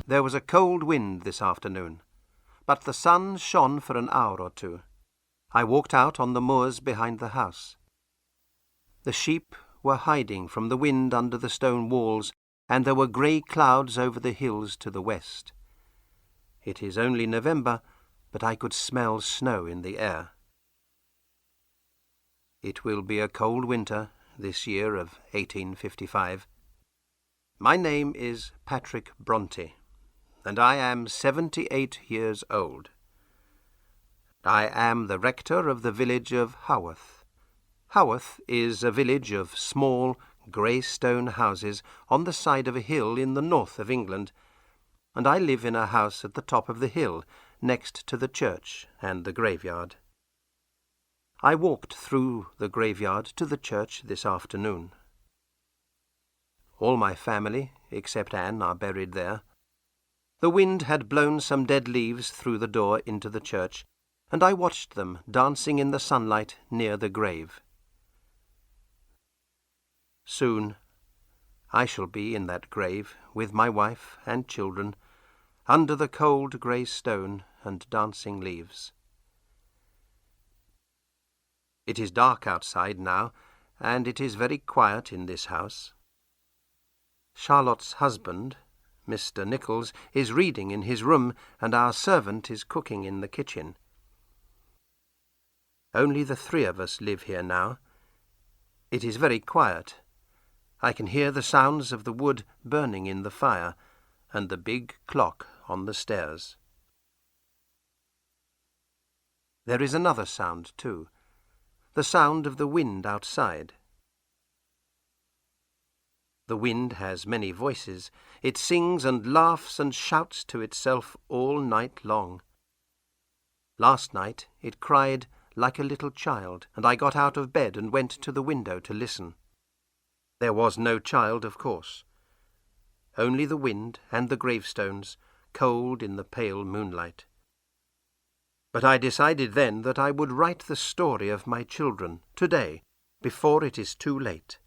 There was a cold wind this afternoon, but the sun shone for an hour or two. I walked out on the moors behind the house. The sheep were hiding from the wind under the stone walls, and there were grey clouds over the hills to the west. It is only November, but I could smell snow in the air. It will be a cold winter this year of 1855. My name is Patrick Bronte, and I am 78 years old. I am the rector of the village of Haworth. Haworth is a village of small, grey stone houses on the side of a hill in the north of England, and I live in a house at the top of the hill, next to the church and the graveyard. I walked through the graveyard to the church this afternoon. All my family, except Anne, are buried there. The wind had blown some dead leaves through the door into the church, and I watched them dancing in the sunlight near the grave. Soon I shall be in that grave with my wife and children, under the cold grey stone and dancing leaves. It is dark outside now, and it is very quiet in this house. Charlotte's husband, Mr. Nieholls, is reading in his room, and our servant is cooking in the kitchen. Only the three of us live here now. It is very quiet. I can hear the sounds of the wood burning in the fire, and the big clock on the stairs. There is another sound, too, the sound of the wind outside. The wind has many voices. It sings and laughs and shouts to itself all night long. Last night it cried like a little child, and I got out of bed and went to the window to listen. There was no child, of course. Only the wind and the gravestones, cold in the pale moonlight. But I decided then that I would write the story of my children today, before it is too late.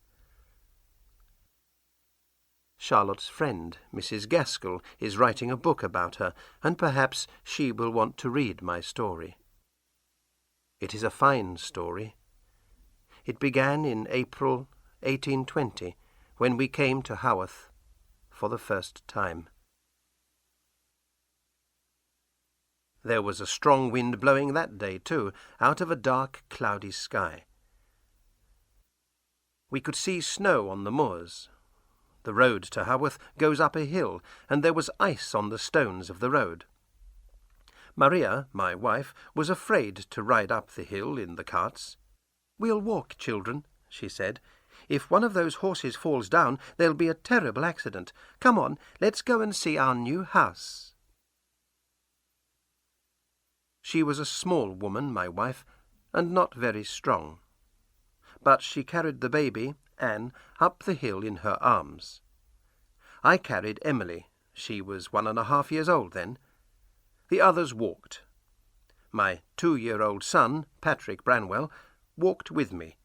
Charlotte's friend, Mrs. Gaskell, is writing a book about her, and perhaps she will want to read my story. It is a fine story. It began in April 1820, when we came to Haworth for the first time. There was a strong wind blowing that day, too, out of a dark, cloudy sky. We could see snow on the moors. The road to Haworth goes up a hill, and there was ice on the stones of the road. Maria, my wife, was afraid to ride up the hill in the carts. "We'll walk, children," she said. "If one of those horses falls down, there'll be a terrible accident. Come on, let's go and see our new house." She was a small woman, my wife, and not very strong. But she carried the baby, Anne, up the hill in her arms. I carried Emily. She was 1.5 years old then. The others walked. My 2-year-old son, Patrick Branwell, walked with me,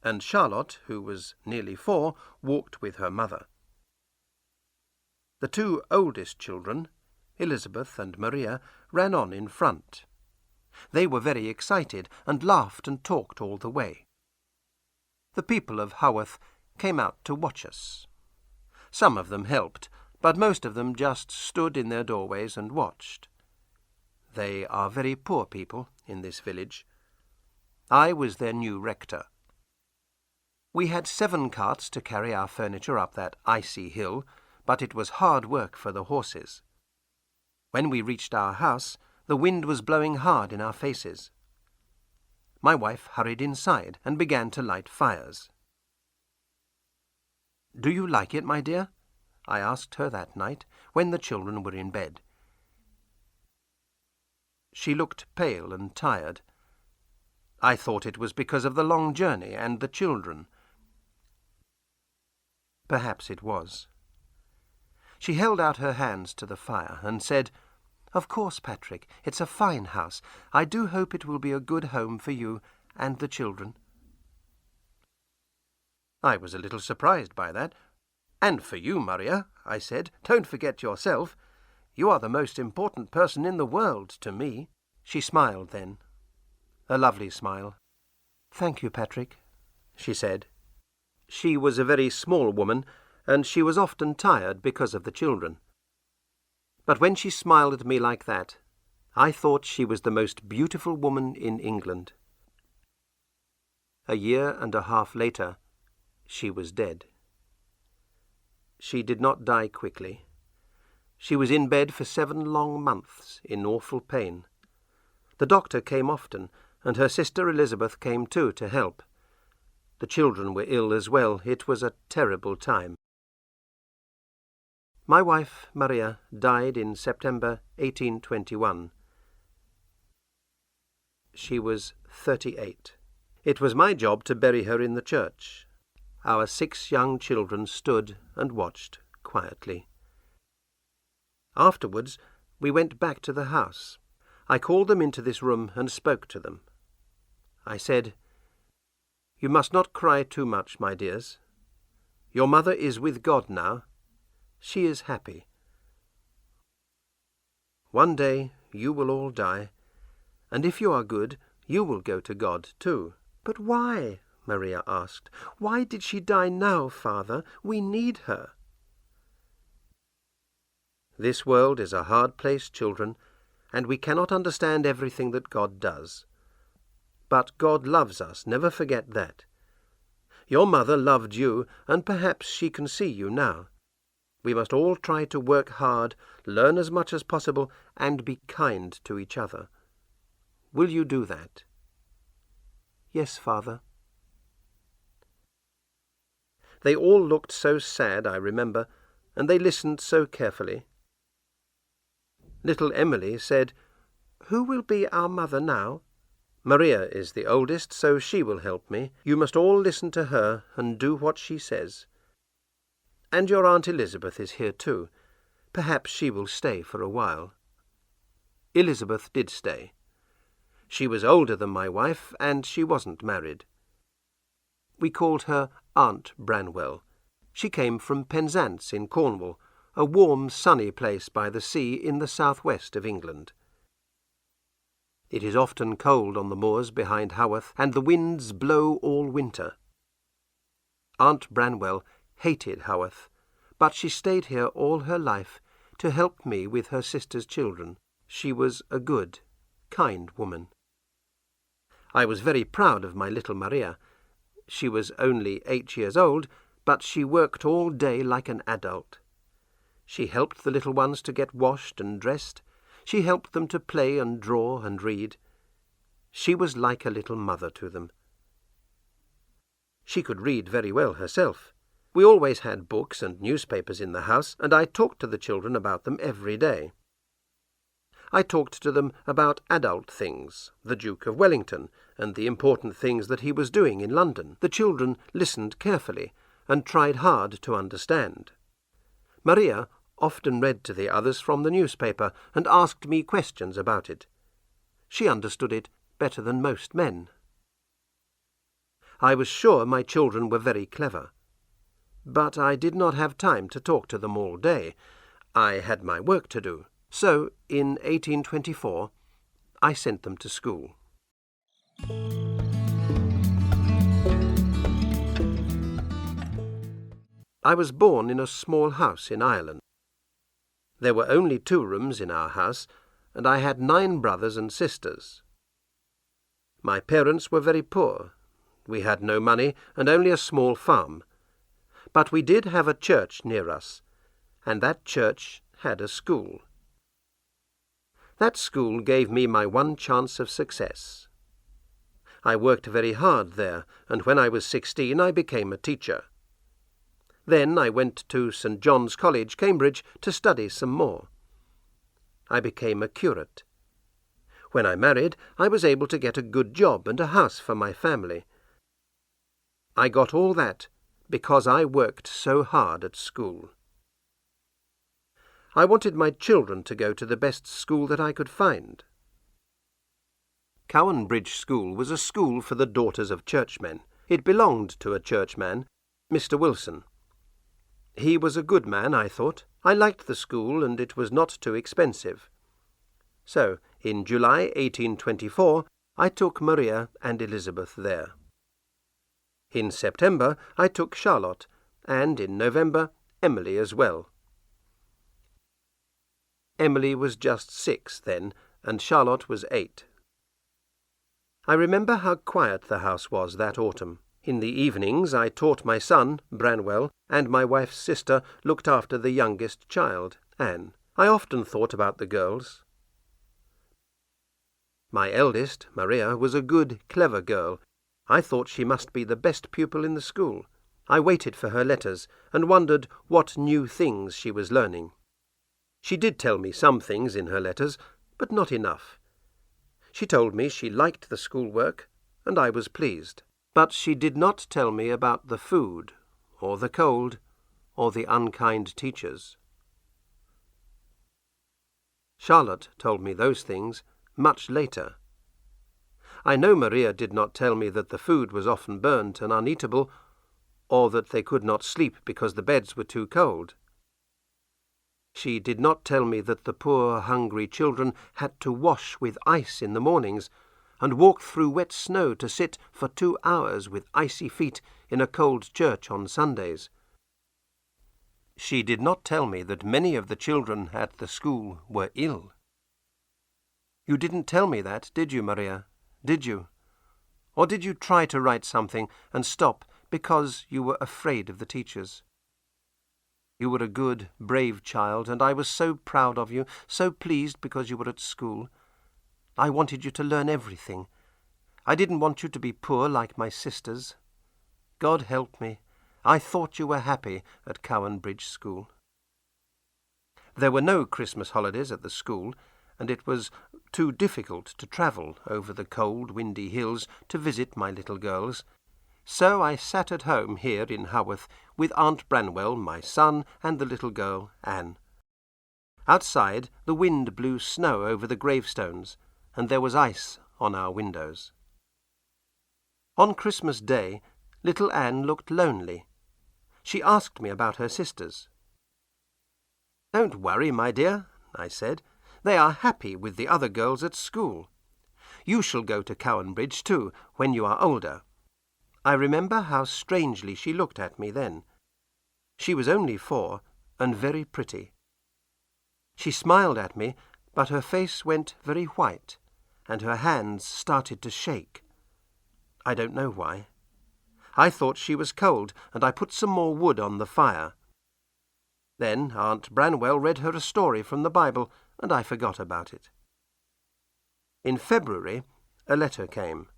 and Charlotte, who was nearly 4, walked with her mother. The 2 oldest children, Elizabeth and Maria, ran on in front. They were very excited and laughed and talked all the way. The people of Haworth came out to watch us. Some of them helped, but most of them just stood in their doorways and watched. They are very poor people in this village. I was their new rector. We had 7 carts to carry our furniture up that icy hill, but it was hard work for the horses. When we reached our house, the wind was blowing hard in our faces. My wife hurried inside and began to light fires. "Do you like it, my dear?" I asked her that night, when the children were in bed. She looked pale and tired. I thought it was because of the long journey and the children. Perhaps it was. She held out her hands to the fire and said, "Of course, Patrick, it's a fine house. I do hope it will be a good home for you and the children." I was a little surprised by that. "And for you, Maria," I said. "Don't forget yourself. You are the most important person in the world to me." She smiled then, a lovely smile. "Thank you, Patrick," she said. She was a very small woman, and she was often tired because of the children. But when she smiled at me like that, I thought she was the most beautiful woman in England. A year and a half later, she was dead. She did not die quickly. She was in bed for 7 long months in awful pain. The doctor came often, and her sister Elizabeth came too to help. The children were ill as well. It was a terrible time. My wife, Maria, died in September 1821. She was 38. It was my job to bury her in the church. Our 6 young children stood and watched quietly. Afterwards, we went back to the house. I called them into this room and spoke to them. I said, "You must not cry too much, my dears. Your mother is with God now. She is happy. One day you will all die, and if you are good, you will go to God too." "But why?" Maria asked. "Why did she die now, Father? We need her." This world is a hard place, children, and we cannot understand everything that God does. But God loves us, never forget that. Your mother loved you, and perhaps she can see you now. We must all try to work hard, learn as much as possible, and be kind to each other. Will you do that?" "Yes, Father." They all looked so sad, I remember, and they listened so carefully. Little Emily said, "Who will be our mother now?" "Maria is the oldest, so she will help me. You must all listen to her and do what she says. And your Aunt Elizabeth is here too. Perhaps she will stay for a while." Elizabeth did stay. She was older than my wife, and she wasn't married. We called her Aunt Branwell. She came from Penzance in Cornwall, a warm, sunny place by the sea in the southwest of England. It is often cold on the moors behind Haworth, and the winds blow all winter. Aunt Branwell hated Haworth, but she stayed here all her life to help me with her sister's children. She was a good, kind woman. I was very proud of my little Maria. She was only 8 years old, but she worked all day like an adult. She helped the little ones to get washed and dressed. She helped them to play and draw and read. She was like a little mother to them. She could read very well herself. We always had books and newspapers in the house, and I talked to the children about them every day. I talked to them about adult things, the Duke of Wellington, and the important things that he was doing in London. The children listened carefully and tried hard to understand. Maria often read to the others from the newspaper and asked me questions about it. She understood it better than most men. I was sure my children were very clever, but I did not have time to talk to them all day. I had my work to do. So, in 1824, I sent them to school. I was born in a small house in Ireland. There were only 2 rooms in our house, and I had 9 brothers and sisters. My parents were very poor. We had no money and only a small farm. But we did have a church near us, and that church had a school. That school gave me my one chance of success. I worked very hard there, and when I was 16 I became a teacher. Then I went to St. John's College, Cambridge, to study some more. I became a curate. When I married, I was able to get a good job and a house for my family. I got all that because I worked so hard at school. I wanted my children to go to the best school that I could find. Cowan Bridge School was a school for the daughters of churchmen. It belonged to a churchman, Mr. Wilson. He was a good man, I thought. I liked the school, and it was not too expensive. So, in July 1824, I took Maria and Elizabeth there. In September, I took Charlotte, and in November, Emily as well. Emily was just 6 then, and Charlotte was 8. I remember how quiet the house was that autumn. In the evenings I taught my son, Branwell, and my wife's sister looked after the youngest child, Anne. I often thought about the girls. My eldest, Maria, was a good, clever girl. I thought she must be the best pupil in the school. I waited for her letters, and wondered what new things she was learning. She did tell me some things in her letters, but not enough. She told me she liked the schoolwork, and I was pleased. But she did not tell me about the food, or the cold, or the unkind teachers. Charlotte told me those things much later. I know Maria did not tell me that the food was often burnt and uneatable, or that they could not sleep because the beds were too cold. She did not tell me that the poor, hungry children had to wash with ice in the mornings, and walk through wet snow to sit for 2 hours with icy feet in a cold church on Sundays. She did not tell me that many of the children at the school were ill. You didn't tell me that, did you, Maria? Did you? Or did you try to write something and stop because you were afraid of the teachers? You were a good, brave child, and I was so proud of you, so pleased because you were at school. I wanted you to learn everything. I didn't want you to be poor like my sisters. God help me, I thought you were happy at Cowan Bridge School. There were no Christmas holidays at the school, and it was too difficult to travel over the cold, windy hills to visit my little girls. So I sat at home here in Haworth with Aunt Branwell, my son, and the little girl, Anne. Outside, the wind blew snow over the gravestones, and there was ice on our windows. On Christmas Day, little Anne looked lonely. She asked me about her sisters. "Don't worry, my dear," I said. "They are happy with the other girls at school. You shall go to Cowan Bridge too, when you are older." I remember how strangely she looked at me then. She was only 4, and very pretty. She smiled at me, but her face went very white, and her hands started to shake. I don't know why. I thought she was cold, and I put some more wood on the fire. Then Aunt Branwell read her a story from the Bible, and I forgot about it. In February, a letter came.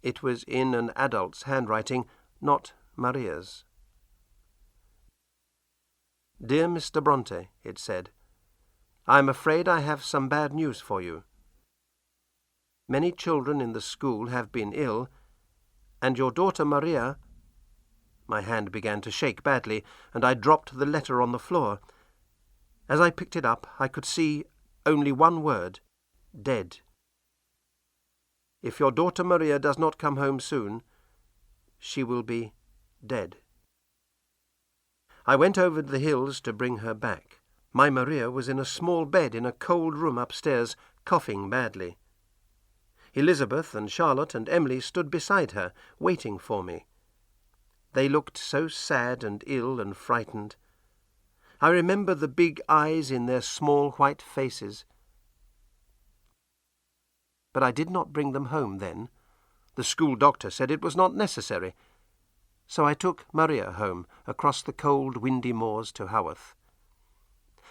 It was in an adult's handwriting, not Maria's. "Dear Mr. Bronte," it said, "I am afraid I have some bad news for you. Many children in the school have been ill, and your daughter Maria—" My hand began to shake badly, and I dropped the letter on the floor. As I picked it up, I could see only one word: dead. If your daughter Maria does not come home soon, she will be dead. I went over the hills to bring her back. My Maria was in a small bed in a cold room upstairs, coughing badly. Elizabeth and Charlotte and Emily stood beside her, waiting for me. They looked so sad and ill and frightened. I remember the big eyes in their small white faces. But I did not bring them home then. The school doctor said it was not necessary. So I took Maria home across the cold, windy moors to Haworth.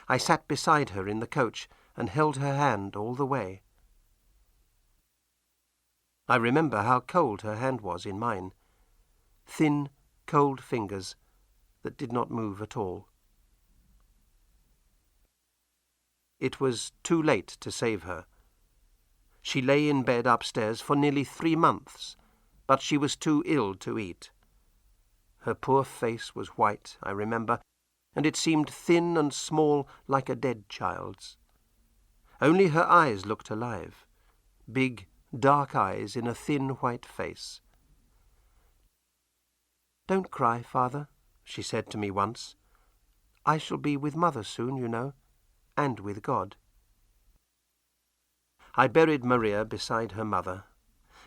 I sat beside her in the coach and held her hand all the way. I remember how cold her hand was in mine. Thin, cold fingers that did not move at all. It was too late to save her. She lay in bed upstairs for nearly 3 months, but she was too ill to eat. Her poor face was white, I remember, and it seemed thin and small like a dead child's. Only her eyes looked alive, big, dark eyes in a thin white face. "Don't cry, Father," she said to me once. "I shall be with Mother soon, you know, and with God." I buried Maria beside her mother,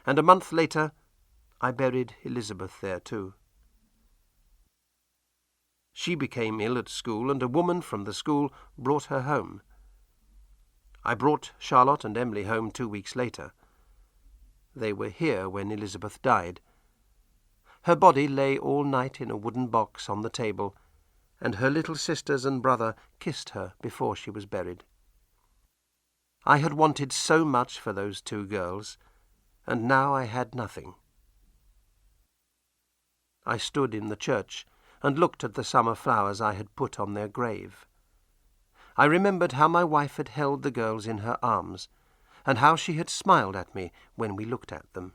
and a month later I buried Elizabeth there too. She became ill at school, and a woman from the school brought her home. I brought Charlotte and Emily home 2 weeks later. They were here when Elizabeth died. Her body lay all night in a wooden box on the table, and her little sisters and brother kissed her before she was buried. I had wanted so much for those 2 girls, and now I had nothing. I stood in the church and looked at the summer flowers I had put on their grave. I remembered how my wife had held the girls in her arms, and how she had smiled at me when we looked at them.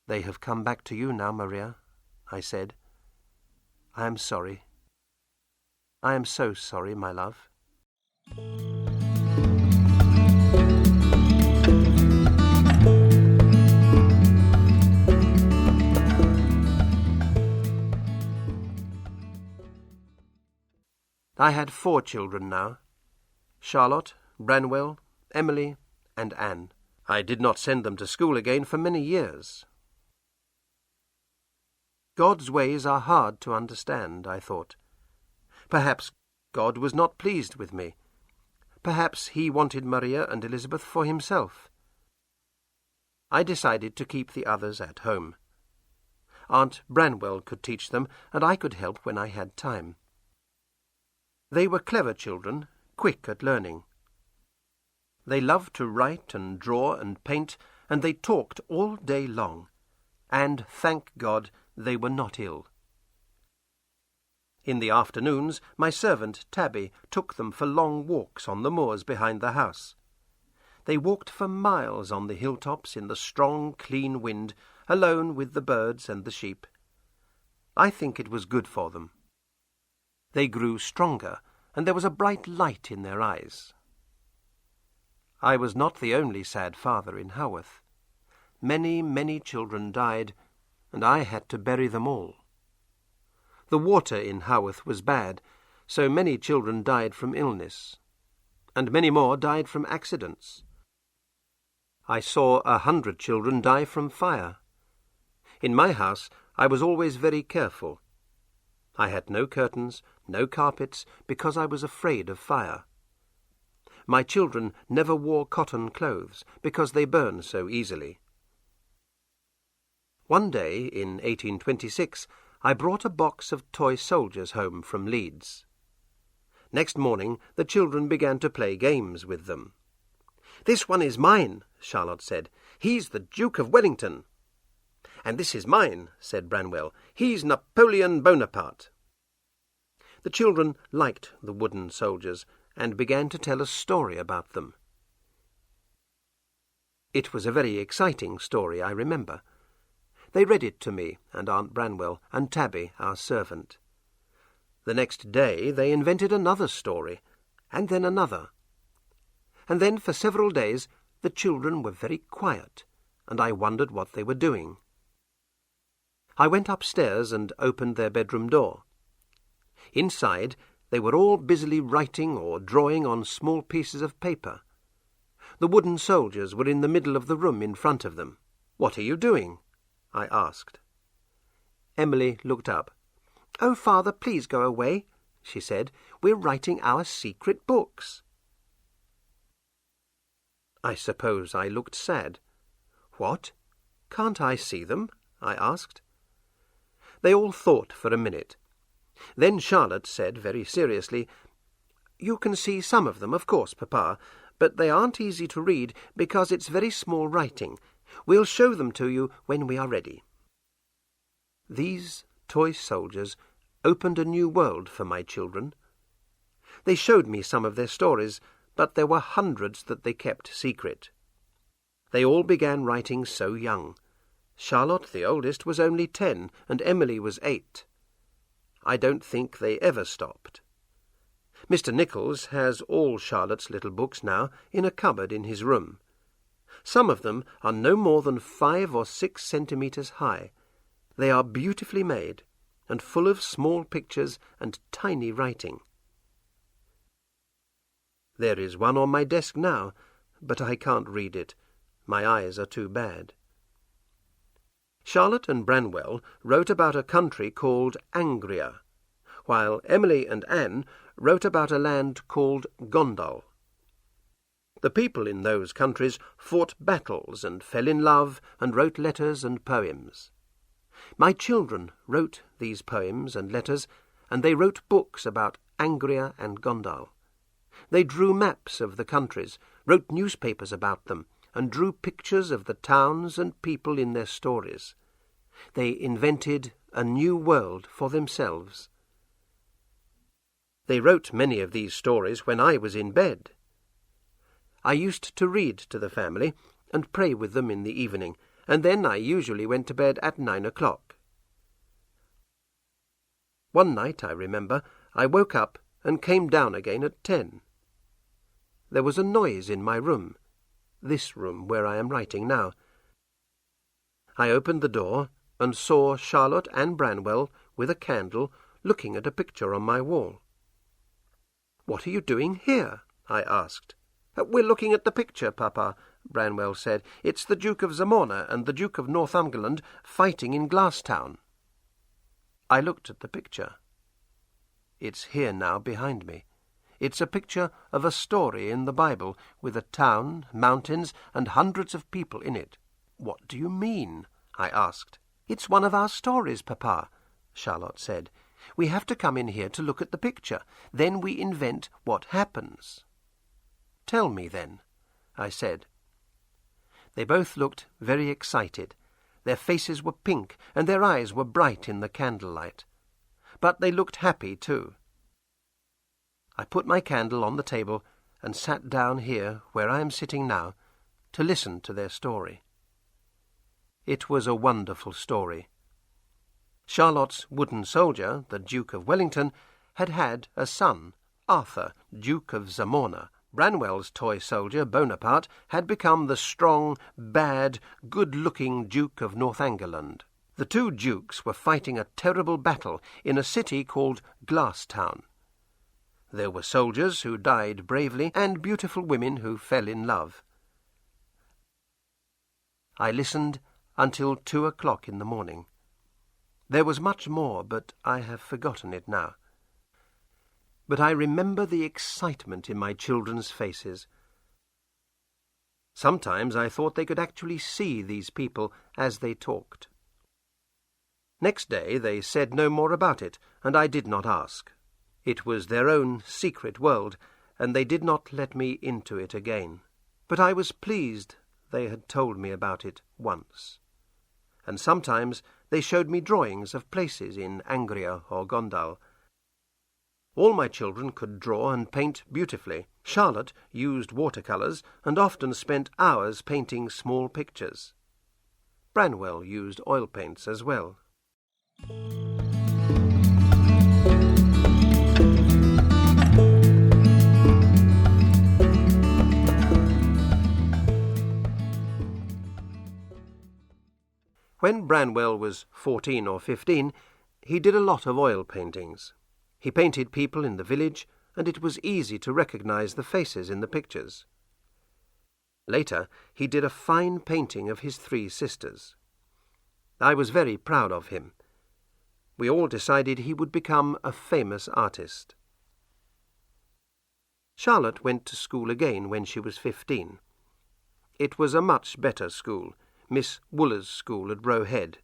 "They have come back to you now, Maria," I said. "I am sorry. I am so sorry, my love." I had 4 children now: Charlotte, Branwell, Emily, and Anne. I did not send them to school again for many years. God's ways are hard to understand, I thought. Perhaps God was not pleased with me. Perhaps he wanted Maria and Elizabeth for himself. I decided to keep the others at home. Aunt Branwell could teach them, and I could help when I had time. They were clever children, quick at learning. They loved to write and draw and paint, and they talked all day long. And, thank God, they were not ill. In the afternoons, my servant, Tabby, took them for long walks on the moors behind the house. They walked for miles on the hilltops in the strong, clean wind, alone with the birds and the sheep. I think it was good for them. They grew stronger, and there was a bright light in their eyes. I was not the only sad father in Haworth. Many, many children died, and I had to bury them all. The water in Haworth was bad, so many children died from illness, and many more died from accidents. I saw 100 children die from fire. In my house I was always very careful. I had no curtains, no carpets, because I was afraid of fire. My children never wore cotton clothes, because they burn so easily. One day, in 1826, I brought a box of toy soldiers home from Leeds. Next morning, the children began to play games with them. "This one is mine," Charlotte said. "He's the Duke of Wellington." "And this is mine," said Branwell. "He's Napoleon Bonaparte." The children liked the wooden soldiers and began to tell a story about them. It was a very exciting story, I remember. They read it to me and Aunt Branwell and Tabby, our servant. The next day they invented another story, and then another. And then for several days the children were very quiet, and I wondered what they were doing. I went upstairs and opened their bedroom door. Inside they were all busily writing or drawing on small pieces of paper. The wooden soldiers were in the middle of the room in front of them. "What are you doing?" I asked. Emily looked up. "Oh, Father, please go away," she said. "We're writing our secret books." I suppose I looked sad. "What? Can't I see them?" I asked. They all thought for a minute. Then Charlotte said very seriously, "You can see some of them, of course, Papa, but they aren't easy to read because it's very small writing. We'll show them to you when we are ready." These toy soldiers opened a new world for my children. They showed me some of their stories, but there were hundreds that they kept secret. They all began writing so young. Charlotte, the oldest, was only 10, and Emily was 8. I don't think they ever stopped. Mr. Nieholls has all Charlotte's little books now in a cupboard in his room. Some of them are no more than 5 or 6 centimetres high. They are beautifully made, and full of small pictures and tiny writing. There is one on my desk now, but I can't read it. My eyes are too bad. Charlotte and Branwell wrote about a country called Angria, while Emily and Anne wrote about a land called Gondal. The people in those countries fought battles and fell in love and wrote letters and poems. My children wrote these poems and letters, and they wrote books about Angria and Gondal. They drew maps of the countries, wrote newspapers about them, and drew pictures of the towns and people in their stories. They invented a new world for themselves. They wrote many of these stories when I was in bed. I used to read to the family and pray with them in the evening, and then I usually went to bed at 9 o'clock. One night, I remember, I woke up and came down again at 10. There was a noise in my room, this room where I am writing now. I opened the door and saw Charlotte and Branwell with a candle looking at a picture on my wall. "What are you doing here?" I asked. "We're looking at the picture, Papa," Branwell said. "It's the Duke of Zamorna and the Duke of Northumberland fighting in Glasstown." I looked at the picture. It's here now behind me. It's a picture of a story in the Bible with a town, mountains, and hundreds of people in it. "What do you mean?" I asked. "It's one of our stories, Papa," Charlotte said. "We have to come in here to look at the picture. Then we invent what happens." "Tell me, then," I said. They both looked very excited. Their faces were pink, and their eyes were bright in the candlelight. But they looked happy, too. I put my candle on the table and sat down here, where I am sitting now, to listen to their story. It was a wonderful story. Charlotte's wooden soldier, the Duke of Wellington, had had a son, Arthur, Duke of Zamorna. Branwell's toy soldier, Bonaparte, had become the strong, bad, good-looking Duke of Northumberland. The two dukes were fighting a terrible battle in a city called Glasstown. There were soldiers who died bravely and beautiful women who fell in love. I listened until 2 o'clock in the morning. There was much more, but I have forgotten it now. But I remember the excitement in my children's faces. Sometimes I thought they could actually see these people as they talked. Next day they said no more about it, and I did not ask. It was their own secret world, and they did not let me into it again. But I was pleased they had told me about it once. And sometimes they showed me drawings of places in Angria or Gondal. All my children could draw and paint beautifully. Charlotte used watercolours and often spent hours painting small pictures. Branwell used oil paints as well. When Branwell was 14 or 15, he did a lot of oil paintings. He painted people in the village, and it was easy to recognize the faces in the pictures. Later, he did a fine painting of his 3 sisters. I was very proud of him. We all decided he would become a famous artist. Charlotte went to school again when she was 15. It was a much better school, Miss Wooler's school at Roe Head.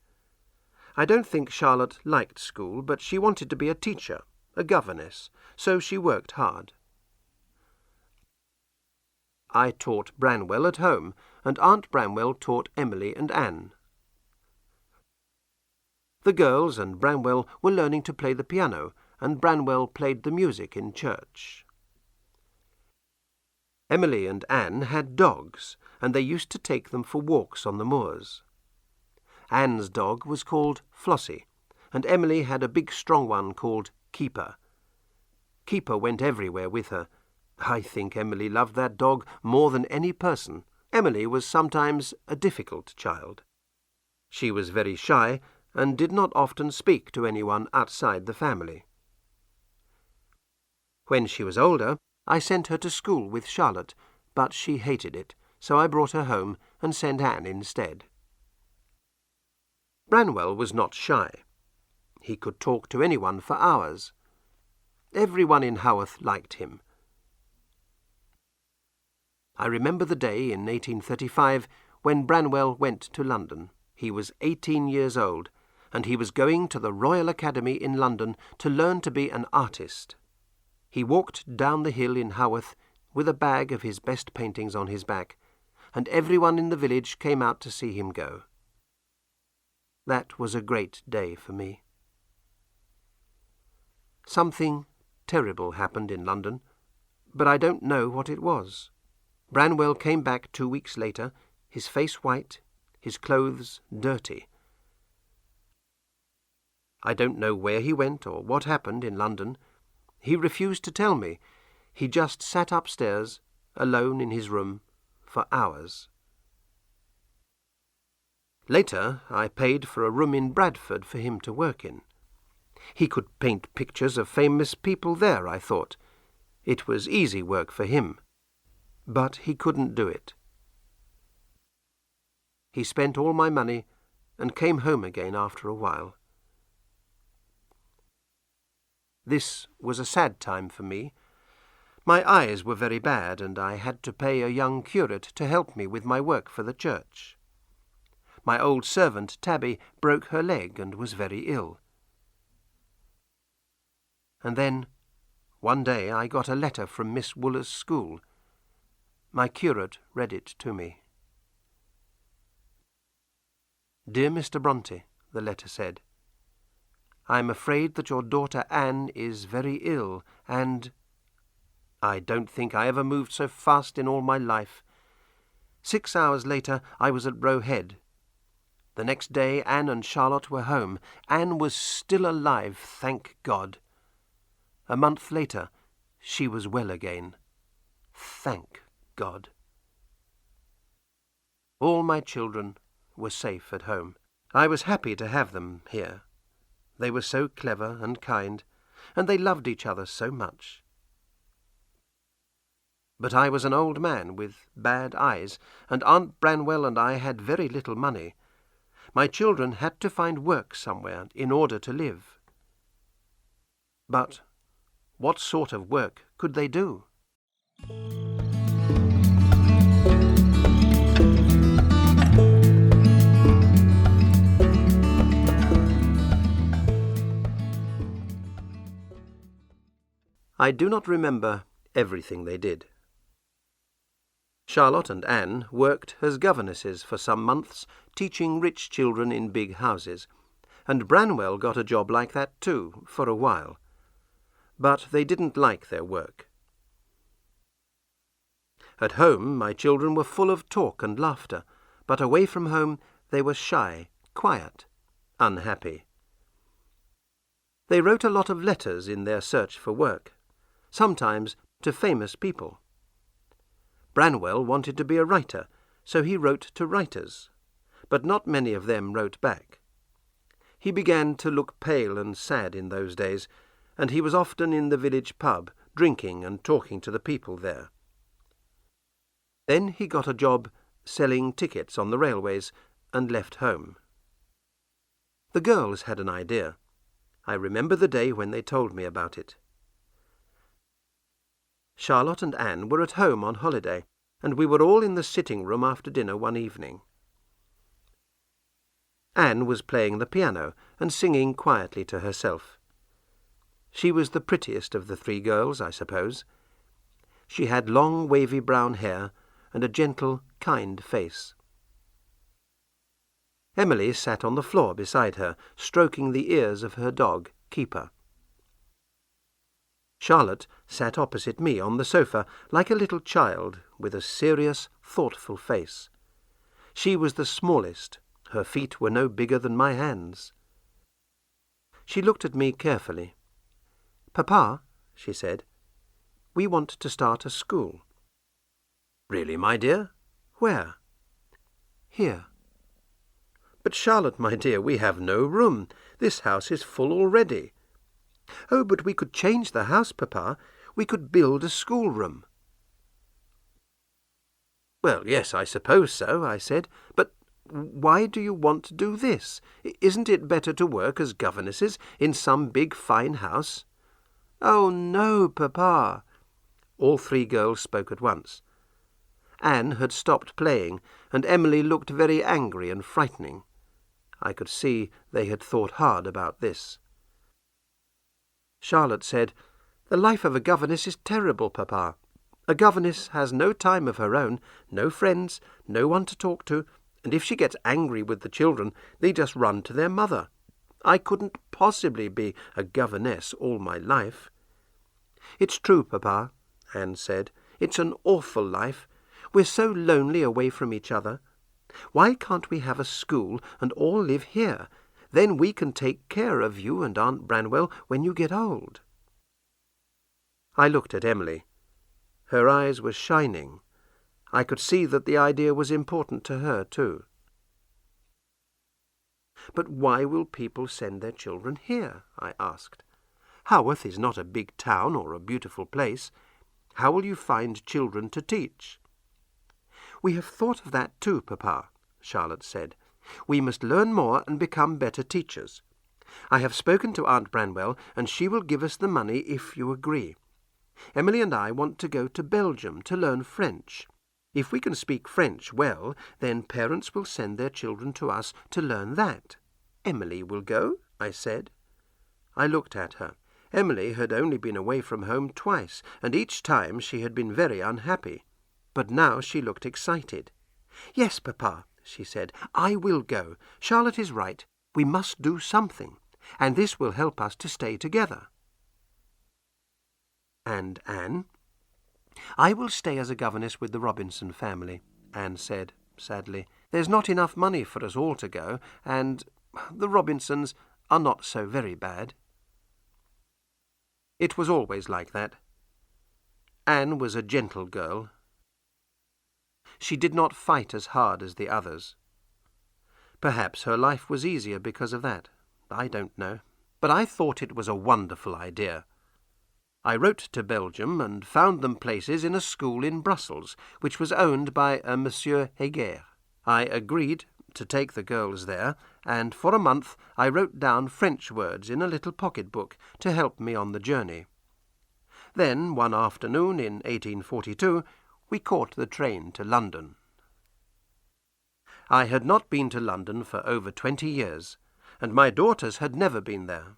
I don't think Charlotte liked school, but she wanted to be a teacher, a governess, so she worked hard. I taught Branwell at home, and Aunt Branwell taught Emily and Anne. The girls and Branwell were learning to play the piano, and Branwell played the music in church. Emily and Anne had dogs, and they used to take them for walks on the moors. Anne's dog was called Flossie, and Emily had a big strong one called Keeper. Keeper went everywhere with her. I think Emily loved that dog more than any person. Emily was sometimes a difficult child. She was very shy, and did not often speak to anyone outside the family. When she was older, I sent her to school with Charlotte, but she hated it, so I brought her home and sent Anne instead. Branwell was not shy. He could talk to anyone for hours. Everyone in Haworth liked him. I remember the day in 1835 when Branwell went to London. He was 18 years old, and he was going to the Royal Academy in London to learn to be an artist. He walked down the hill in Haworth with a bag of his best paintings on his back, and everyone in the village came out to see him go. That was a great day for me. Something terrible happened in London, but I don't know what it was. Branwell came back 2 weeks later, his face white, his clothes dirty. I don't know where he went or what happened in London. He refused to tell me. He just sat upstairs, alone in his room, for hours. Later, I paid for a room in Bradford for him to work in. He could paint pictures of famous people there, I thought. It was easy work for him. But he couldn't do it. He spent all my money and came home again after a while. This was a sad time for me. My eyes were very bad, and I had to pay a young curate to help me with my work for the church. My old servant, Tabby, broke her leg and was very ill. And then, one day, I got a letter from Miss Wooler's school. My curate read it to me. "Dear Mr. Bronte," the letter said, "I am afraid that your daughter Anne is very ill, and I don't think I ever moved so fast in all my life. 6 hours later I was at Roe Head. The next day Anne and Charlotte were home. Anne was still alive, thank God. A month later she was well again. Thank God. All my children were safe at home. I was happy to have them here. They were so clever and kind, and they loved each other so much. But I was an old man with bad eyes, and Aunt Branwell and I had very little money. My children had to find work somewhere in order to live. But what sort of work could they do? I do not remember everything they did. Charlotte and Anne worked as governesses for some months, teaching rich children in big houses, and Branwell got a job like that too, for a while. But they didn't like their work. At home my children were full of talk and laughter, but away from home they were shy, quiet, unhappy. They wrote a lot of letters in their search for work, sometimes to famous people. Branwell wanted to be a writer, so he wrote to writers, but not many of them wrote back. He began to look pale and sad in those days, and he was often in the village pub, drinking and talking to the people there. Then he got a job selling tickets on the railways and left home. The girls had an idea. I remember the day when they told me about it. Charlotte and Anne were at home on holiday, and we were all in the sitting-room after dinner one evening. Anne was playing the piano and singing quietly to herself. She was the prettiest of the 3 girls, I suppose. She had long, wavy brown hair and a gentle, kind face. Emily sat on the floor beside her, stroking the ears of her dog, Keeper. Charlotte sat opposite me on the sofa, like a little child, with a serious, thoughtful face. She was the smallest. Her feet were no bigger than my hands. She looked at me carefully. "Papa," she said, "we want to start a school." "Really, my dear? Where?" "Here." "But Charlotte, my dear, we have no room. This house is full already." "Oh, but we could change the house, Papa. We could build a schoolroom." "Well, yes, I suppose so," I said. "But why do you want to do this? Isn't it better to work as governesses in some big fine house?" "Oh, no, Papa." All three girls spoke at once. Anne had stopped playing, and Emily looked very angry and frightening. I could see they had thought hard about this. Charlotte said, "The life of a governess is terrible, Papa. A governess has no time of her own, no friends, no one to talk to, and if she gets angry with the children, they just run to their mother. I couldn't possibly be a governess all my life." "It's true, Papa," Anne said. "It's an awful life. We're so lonely away from each other. Why can't we have a school and all live here? Then we can take care of you and Aunt Branwell when you get old." I looked at Emily. Her eyes were shining. I could see that the idea was important to her, too. "But why will people send their children here?" I asked. "Haworth is not a big town or a beautiful place. How will you find children to teach?" "We have thought of that too, Papa," Charlotte said. "We must learn more and become better teachers. I have spoken to Aunt Branwell, and she will give us the money if you agree. Emily and I want to go to Belgium to learn French. If we can speak French well, then parents will send their children to us to learn that." "Emily will go?" I said. I looked at her. Emily had only been away from home twice, and each time she had been very unhappy. But now she looked excited. "Yes, Papa," she said, "I will go. Charlotte is right. We must do something, and this will help us to stay together." "And Anne?" "I will stay as a governess with the Robinson family," Anne said sadly. "There's not enough money for us all to go, and the Robinsons are not so very bad." It was always like that. Anne was a gentle girl. She did not fight as hard as the others. Perhaps her life was easier because of that. I don't know. But I thought it was a wonderful idea. I wrote to Belgium and found them places in a school in Brussels, which was owned by a Monsieur Heger. I agreed to take the girls there, and for a month I wrote down French words in a little pocket-book to help me on the journey. Then, one afternoon in 1842, we caught the train to London. I had not been to London for over 20 years, and my daughters had never been there.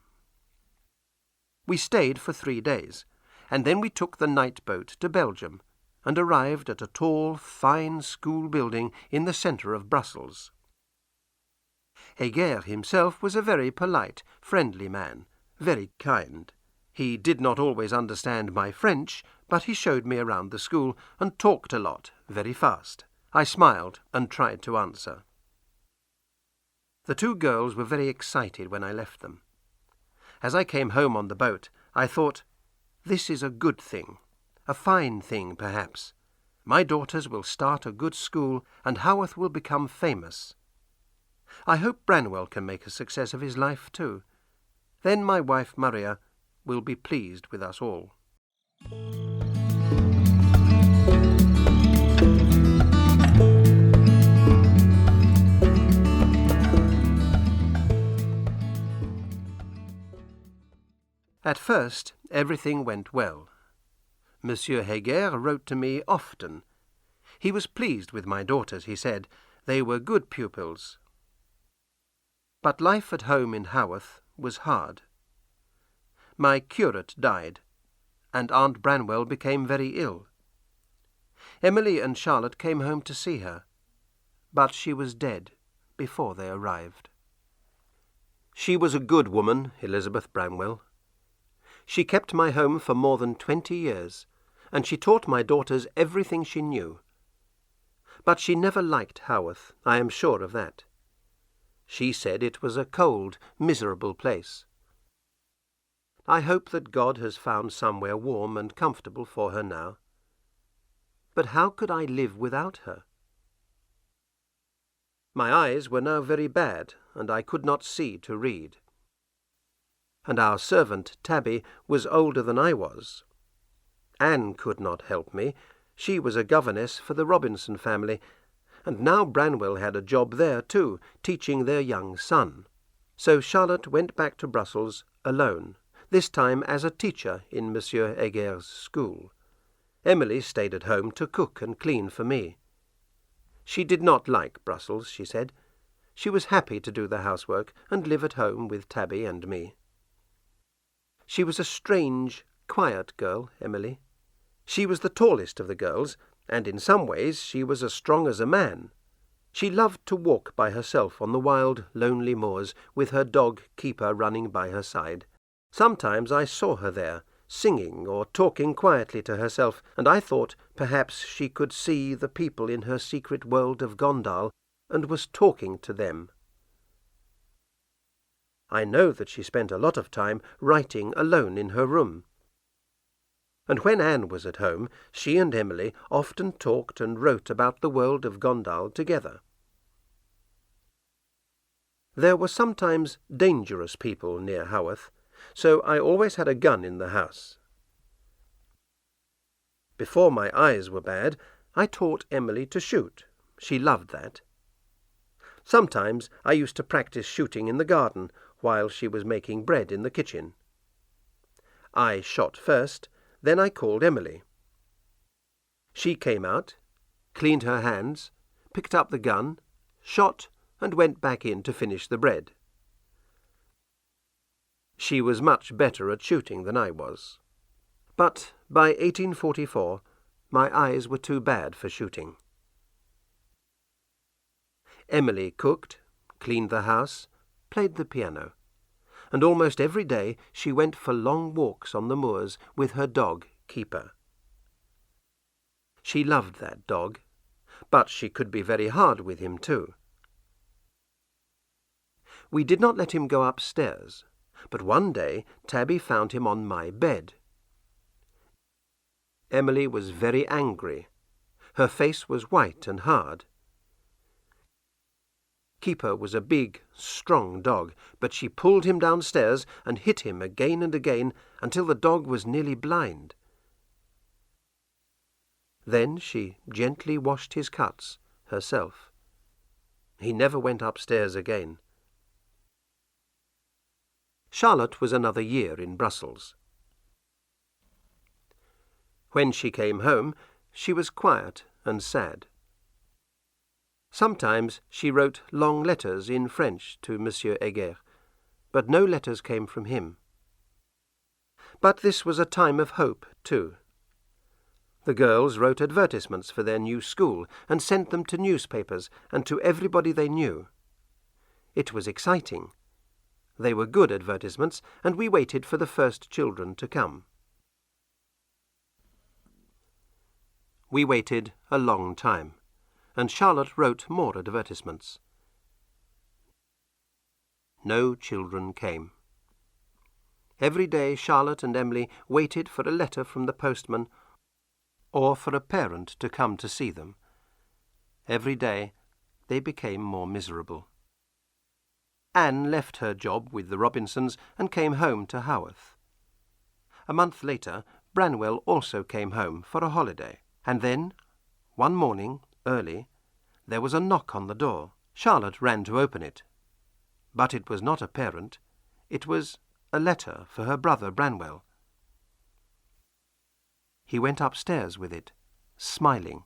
We stayed for 3 days, and then we took the night boat to Belgium and arrived at a tall, fine school building in the centre of Brussels. Heger himself was a very polite, friendly man, very kind. He did not always understand my French, but he showed me around the school and talked a lot, very fast. I smiled and tried to answer. The two girls were very excited when I left them. As I came home on the boat, I thought, this is a good thing, a fine thing perhaps. My daughters will start a good school, and Haworth will become famous. I hope Branwell can make a success of his life too. Then my wife Maria will be pleased with us all. At first, everything went well. Monsieur Heger wrote to me often. He was pleased with my daughters, he said. They were good pupils. But life at home in Haworth was hard. My curate died, and Aunt Branwell became very ill. Emily and Charlotte came home to see her, but she was dead before they arrived. She was a good woman, Elizabeth Branwell. She kept my home for more than 20 years, and she taught my daughters everything she knew. But she never liked Haworth, I am sure of that. She said it was a cold, miserable place. I hope that God has found somewhere warm and comfortable for her now. But how could I live without her? My eyes were now very bad, and I could not see to read. And our servant, Tabby, was older than I was. Anne could not help me. She was a governess for the Robinson family, and now Branwell had a job there too, teaching their young son. So Charlotte went back to Brussels alone, this time as a teacher in Monsieur Heger's school. Emily stayed at home to cook and clean for me. She did not like Brussels, she said. She was happy to do the housework and live at home with Tabby and me. She was a strange, quiet girl, Emily. She was the tallest of the girls, and in some ways she was as strong as a man. She loved to walk by herself on the wild, lonely moors, with her dog Keeper running by her side. Sometimes I saw her there, singing or talking quietly to herself, and I thought perhaps she could see the people in her secret world of Gondal, and was talking to them. I know that she spent a lot of time writing alone in her room. And when Anne was at home, she and Emily often talked and wrote about the world of Gondal together. There were sometimes dangerous people near Haworth, so I always had a gun in the house. Before my eyes were bad, I taught Emily to shoot. She loved that. Sometimes I used to practice shooting in the garden while she was making bread in the kitchen. I shot first, then I called Emily. She came out, cleaned her hands, picked up the gun, shot, and went back in to finish the bread. She was much better at shooting than I was. But by 1844, my eyes were too bad for shooting. Emily cooked, cleaned the house, played the piano, and almost every day she went for long walks on the moors with her dog, Keeper. She loved that dog, but she could be very hard with him too. We did not let him go upstairs, but one day Tabby found him on my bed. Emily was very angry. Her face was white and hard. Keeper was a big, strong dog, but she pulled him downstairs and hit him again and again until the dog was nearly blind. Then she gently washed his cuts herself. He never went upstairs again. Charlotte was another year in Brussels. When she came home, she was quiet and sad. Sometimes she wrote long letters in French to Monsieur Heger, but no letters came from him. But this was a time of hope, too. The girls wrote advertisements for their new school and sent them to newspapers and to everybody they knew. It was exciting. They were good advertisements, and we waited for the first children to come. We waited a long time, and Charlotte wrote more advertisements. No children came. Every day Charlotte and Emily waited for a letter from the postman or for a parent to come to see them. Every day they became more miserable. Anne left her job with the Robinsons and came home to Haworth. A month later, Branwell also came home for a holiday, and then, one morning, early, there was a knock on the door. Charlotte ran to open it. But it was not a parent. It was a letter for her brother Branwell. He went upstairs with it, smiling.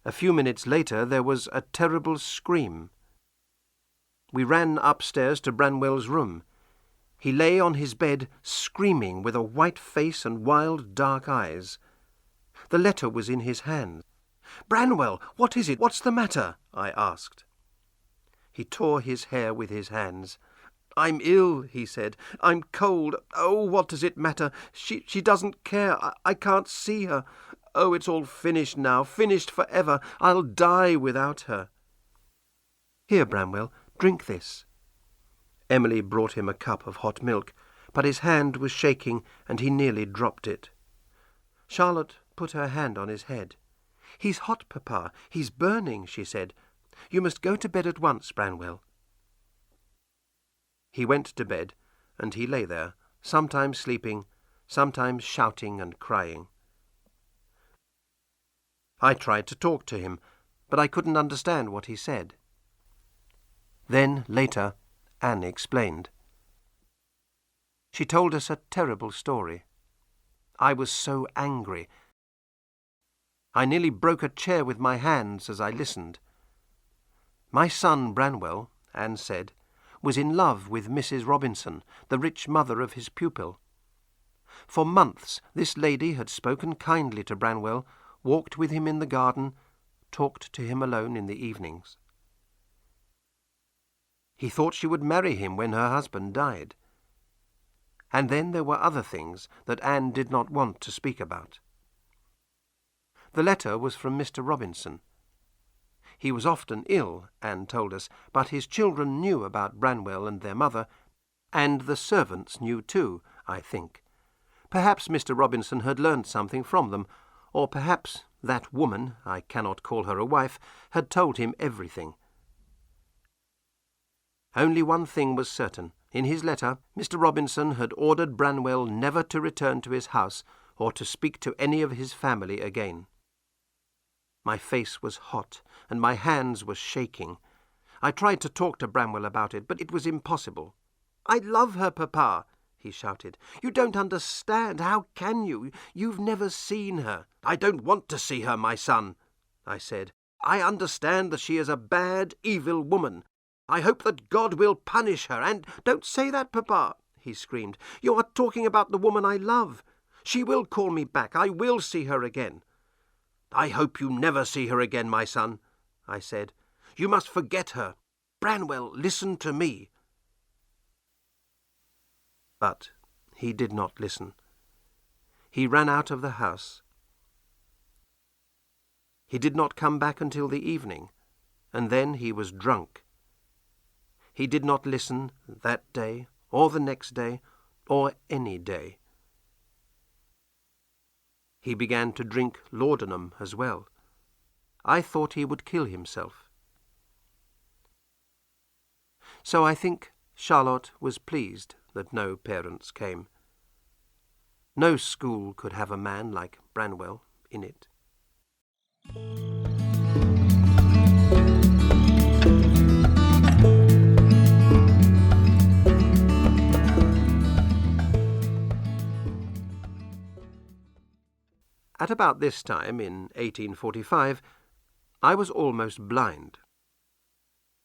A few minutes later there was a terrible scream. We ran upstairs to Branwell's room. He lay on his bed, screaming, with a white face and wild, dark eyes. The letter was in his hand. "Branwell, what is it? What's the matter?" I asked. He tore his hair with his hands. "I'm ill," he said. "I'm cold. Oh, what does it matter? She doesn't care. I can't see her. Oh, it's all finished now, finished forever. I'll die without her." "Here, Branwell, drink this." Emily brought him a cup of hot milk, but his hand was shaking and he nearly dropped it. Charlotte put her hand on his head. "He's hot, Papa. He's burning," she said. "You must go to bed at once, Branwell." He went to bed, and he lay there, sometimes sleeping, sometimes shouting and crying. I tried to talk to him, but I couldn't understand what he said. Then, later, Anne explained. She told us a terrible story. I was so angry. I nearly broke a chair with my hands as I listened. My son Branwell, Anne said, was in love with Mrs. Robinson, the rich mother of his pupil. For months this lady had spoken kindly to Branwell, walked with him in the garden, talked to him alone in the evenings. He thought she would marry him when her husband died. And then there were other things that Anne did not want to speak about. The letter was from Mr. Robinson. He was often ill, Anne told us, but his children knew about Branwell and their mother, and the servants knew too, I think. Perhaps Mr. Robinson had learned something from them, or perhaps that woman, I cannot call her a wife, had told him everything. Only one thing was certain. In his letter, Mr. Robinson had ordered Branwell never to return to his house or to speak to any of his family again. My face was hot, and my hands were shaking. I tried to talk to Branwell about it, but it was impossible. "I love her, Papa," he shouted. "You don't understand. How can you? You've never seen her." "I don't want to see her, my son," I said. "I understand that she is a bad, evil woman. I hope that God will punish her, and—" "Don't say that, Papa," he screamed. "You are talking about the woman I love. She will call me back. I will see her again." "I hope you never see her again, my son," I said. "You must forget her. Branwell, listen to me." But he did not listen. He ran out of the house. He did not come back until the evening, and then he was drunk. He did not listen that day, or the next day, or any day. He began to drink laudanum as well. I thought he would kill himself. So I think Charlotte was pleased that no parents came. No school could have a man like Branwell in it. At about this time, in 1845, I was almost blind.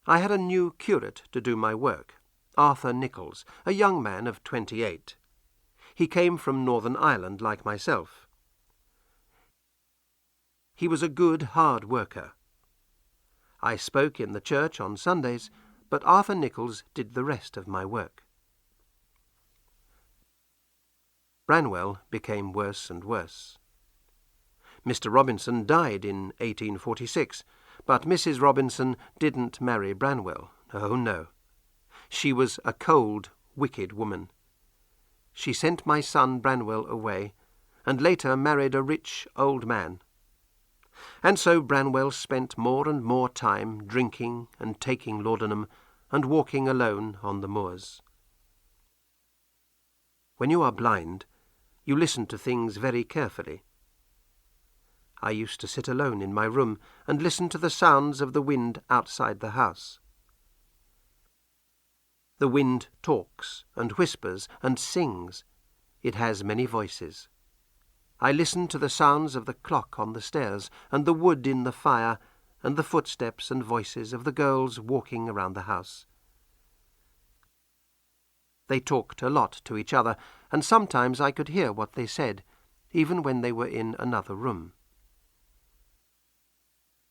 I had a new curate to do my work, Arthur Nieholls, a young man of 28. He came from Northern Ireland like myself. He was a good, hard worker. I spoke in the church on Sundays, but Arthur Nieholls did the rest of my work. Branwell became worse and worse. Mr. Robinson died in 1846, but Mrs. Robinson didn't marry Branwell. Oh, no. She was a cold, wicked woman. She sent my son Branwell away, and later married a rich old man. And so Branwell spent more and more time drinking and taking laudanum and walking alone on the moors. When you are blind, you listen to things very carefully. I used to sit alone in my room and listen to the sounds of the wind outside the house. The wind talks and whispers and sings. It has many voices. I listen to the sounds of the clock on the stairs and the wood in the fire and the footsteps and voices of the girls walking around the house. They talked a lot to each other, and sometimes I could hear what they said, even when they were in another room.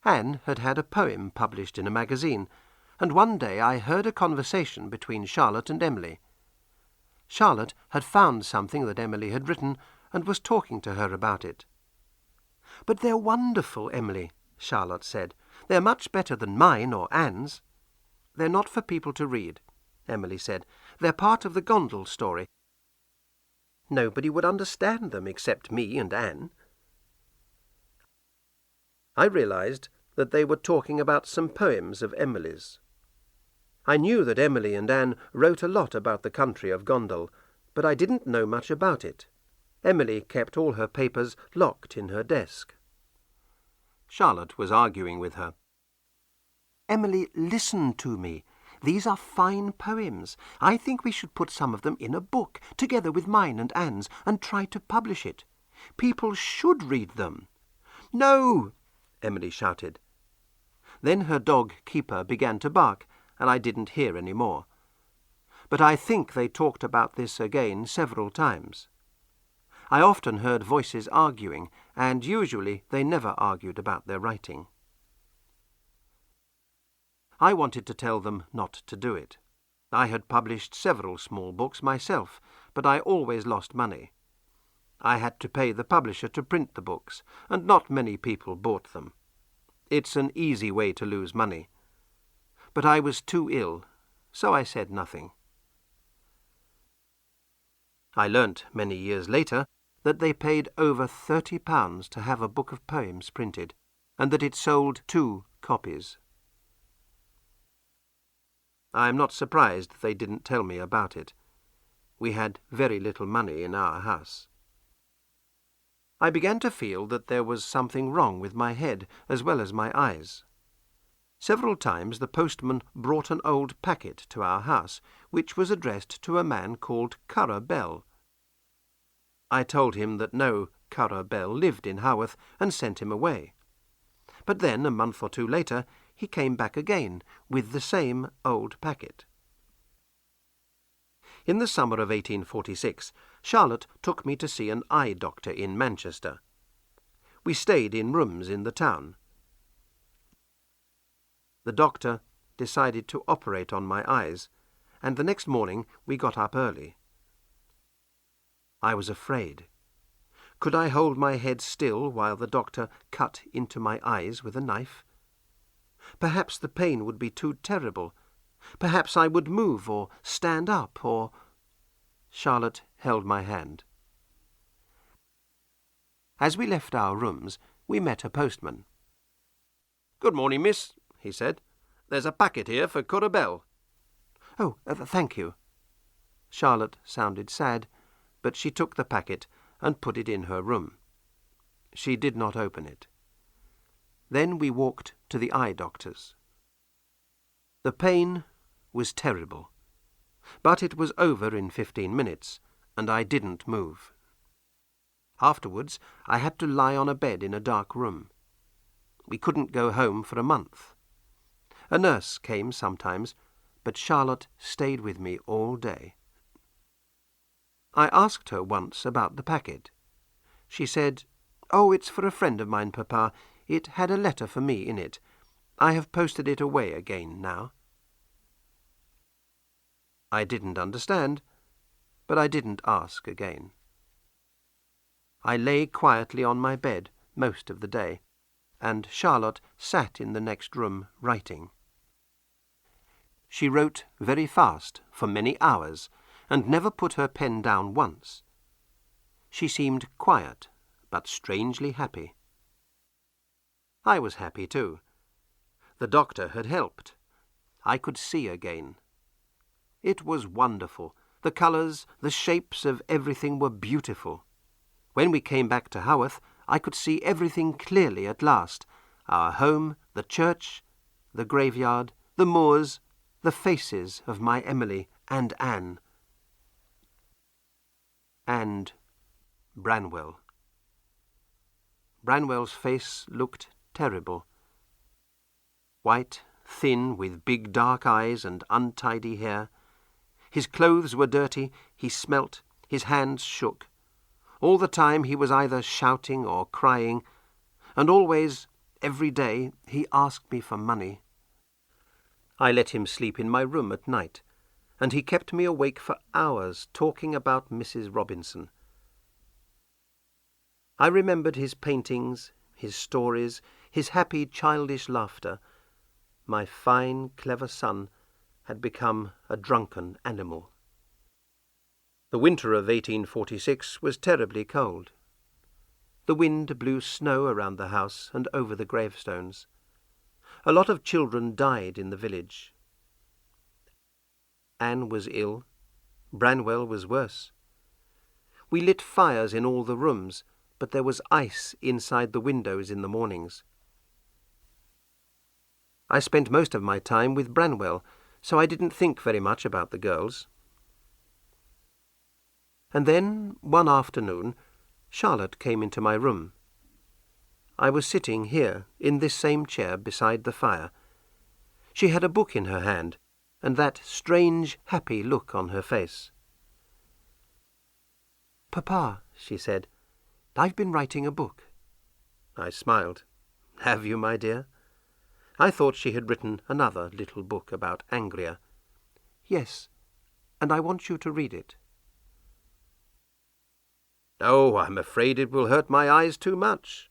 Anne had had a poem published in a magazine, and one day I heard a conversation between Charlotte and Emily. Charlotte had found something that Emily had written and was talking to her about it. "But they're wonderful, Emily," Charlotte said. "They're much better than mine or Anne's." "They're not for people to read," Emily said. "They're part of the Gondel story. Nobody would understand them except me and Anne." I realized that they were talking about some poems of Emily's. I knew that Emily and Anne wrote a lot about the country of Gondal, but I didn't know much about it. Emily kept all her papers locked in her desk. Charlotte was arguing with her. "Emily, listen to me. These are fine poems. I think we should put some of them in a book, together with mine and Anne's, and try to publish it. People should read them." "No!" Emily shouted. Then her dog Keeper began to bark, and I didn't hear any more. But I think they talked about this again several times. I often heard voices arguing, and usually they never argued about their writing. I wanted to tell them not to do it. I had published several small books myself, but I always lost money. I had to pay the publisher to print the books, and not many people bought them. It's an easy way to lose money. But I was too ill, so I said nothing. I learnt many years later that they paid over £30 to have a book of poems printed, and that it sold 2 copies. I am not surprised they didn't tell me about it. We had very little money in our house. I began to feel that there was something wrong with my head as well as my eyes. Several times the postman brought an old packet to our house, which was addressed to a man called Currer Bell. I told him that no Currer Bell lived in Haworth, and sent him away. But then, a month or 2 later, he came back again with the same old packet. In the summer of 1846, Charlotte took me to see an eye doctor in Manchester. We stayed in rooms in the town. The doctor decided to operate on my eyes, and the next morning we got up early. I was afraid. Could I hold my head still while the doctor cut into my eyes with a knife? Perhaps the pain would be too terrible. Perhaps I would move or stand up or... Charlotte held my hand. As we left our rooms, we met a postman. "Good morning, miss," he said. "There's a packet here for Currer Bell." "Oh, thank you." Charlotte sounded sad, but she took the packet and put it in her room. She did not open it. Then we walked to the eye doctor's. The pain was terrible, but it was over in 15 minutes, and I didn't move. Afterwards, I had to lie on a bed in a dark room. We couldn't go home for a month. A nurse came sometimes, but Charlotte stayed with me all day. I asked her once about the packet. She said, "Oh, it's for a friend of mine, Papa. It had a letter for me in it. I have posted it away again now." I didn't understand, but I didn't ask again. I lay quietly on my bed most of the day, and Charlotte sat in the next room writing. She wrote very fast for many hours, and never put her pen down once. She seemed quiet, but strangely happy. I was happy too. The doctor had helped. I could see again. It was wonderful. The colours, the shapes of everything were beautiful. When we came back to Haworth, I could see everything clearly at last. Our home, the church, the graveyard, the moors, the faces of my Emily and Anne. And Branwell. Branwell's face looked terrible. White, thin, with big dark eyes and untidy hair. His clothes were dirty, he smelt, his hands shook. All the time he was either shouting or crying, and always, every day, he asked me for money. I let him sleep in my room at night, and he kept me awake for hours talking about Mrs. Robinson. I remembered his paintings, his stories, his happy childish laughter. My fine, clever son had become a drunken animal. The winter of 1846 was terribly cold. The wind blew snow around the house and over the gravestones. A lot of children died in the village. Anne was ill. Branwell was worse. We lit fires in all the rooms, but there was ice inside the windows in the mornings. I spent most of my time with Branwell, so I didn't think very much about the girls. And then, one afternoon, Charlotte came into my room. I was sitting here, in this same chair beside the fire. She had a book in her hand, and that strange, happy look on her face. "Papa," she said, "I've been writing a book." I smiled. "Have you, my dear?" I thought she had written another little book about Angria. "Yes, and I want you to read it." "Oh, I'm afraid it will hurt my eyes too much."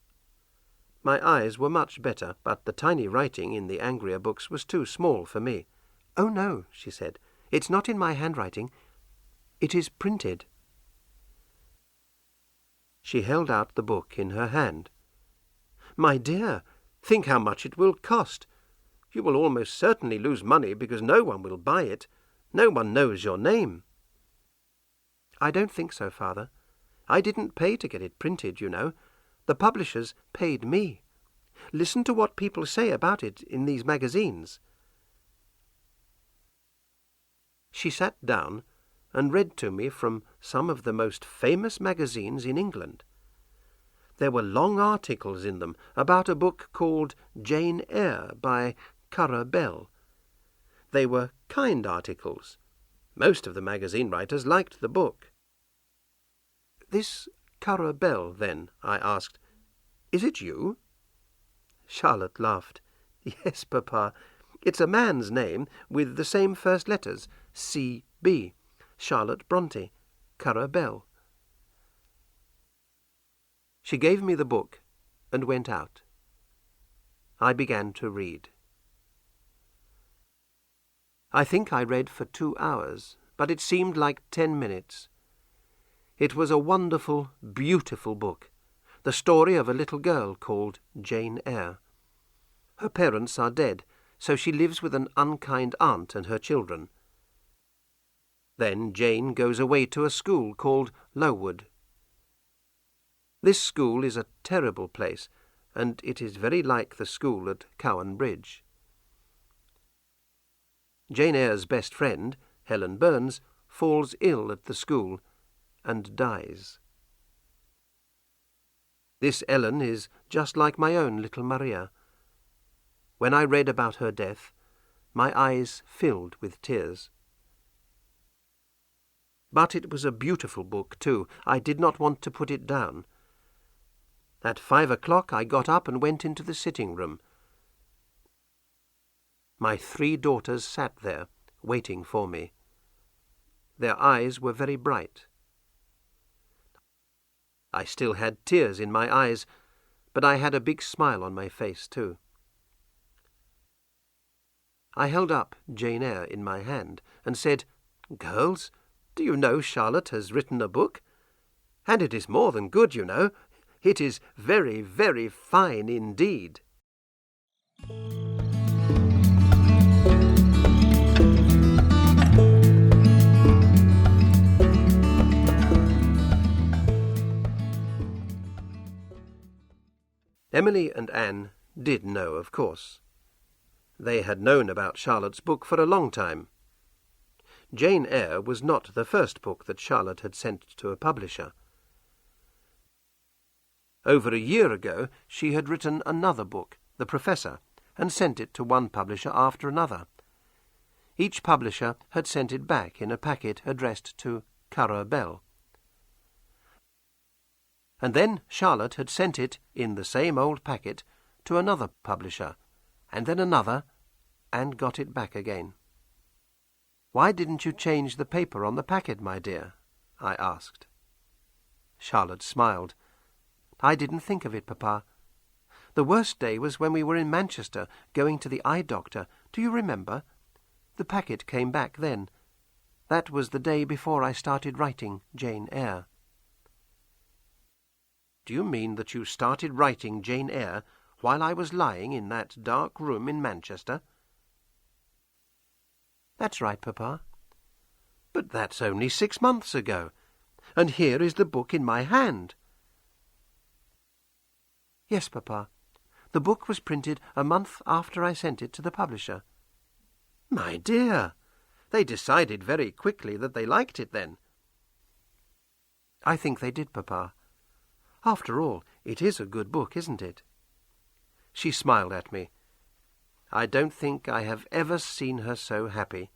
My eyes were much better, but the tiny writing in the Angria books was too small for me. "Oh, no," she said. "It's not in my handwriting. It is printed." She held out the book in her hand. "My dear, think how much it will cost. You will almost certainly lose money because no one will buy it. No one knows your name." "I don't think so, Father. I didn't pay to get it printed, you know. The publishers paid me. Listen to what people say about it in these magazines." She sat down and read to me from some of the most famous magazines in England. There were long articles in them about a book called Jane Eyre by Currer. They were kind articles. Most of the magazine writers liked the book. "This Currer, then?" I asked. "Is it you?" Charlotte laughed. "Yes, Papa. It's a man's name with the same first letters, C.B. Charlotte Bronte, Currer. She gave me the book and went out. I began to read. I think I read for 2 hours, but it seemed like 10 minutes. It was a wonderful, beautiful book, the story of a little girl called Jane Eyre. Her parents are dead, so she lives with an unkind aunt and her children. Then Jane goes away to a school called Lowood. This school is a terrible place, and it is very like the school at Cowan Bridge. Jane Eyre's best friend, Helen Burns, falls ill at the school and dies. This Ellen is just like my own little Maria. When I read about her death, my eyes filled with tears. But it was a beautiful book, too. I did not want to put it down. At 5 o'clock I got up and went into the sitting room. My 3 daughters sat there, waiting for me. Their eyes were very bright. I still had tears in my eyes, but I had a big smile on my face, too. I held up Jane Eyre in my hand and said, "Girls, do you know Charlotte has written a book? And it is more than good, you know. It is very, very fine indeed." Emily and Anne did know, of course. They had known about Charlotte's book for a long time. Jane Eyre was not the first book that Charlotte had sent to a publisher. Over a year ago she had written another book, The Professor, and sent it to one publisher after another. Each publisher had sent it back in a packet addressed to Currer. And then Charlotte had sent it, in the same old packet, to another publisher, and then another, and got it back again. "Why didn't you change the paper on the packet, my dear?" I asked. Charlotte smiled. "I didn't think of it, Papa. The worst day was when we were in Manchester, going to the eye doctor. Do you remember? The packet came back then. That was the day before I started writing Jane Eyre." "Do you mean that you started writing Jane Eyre while I was lying in that dark room in Manchester?" "That's right, Papa." "But that's only 6 months ago, and here is the book in my hand." "Yes, Papa. The book was printed a month after I sent it to the publisher." "My dear, they decided very quickly that they liked it then." "I think they did, Papa. After all, it is a good book, isn't it?" She smiled at me. I don't think I have ever seen her so happy.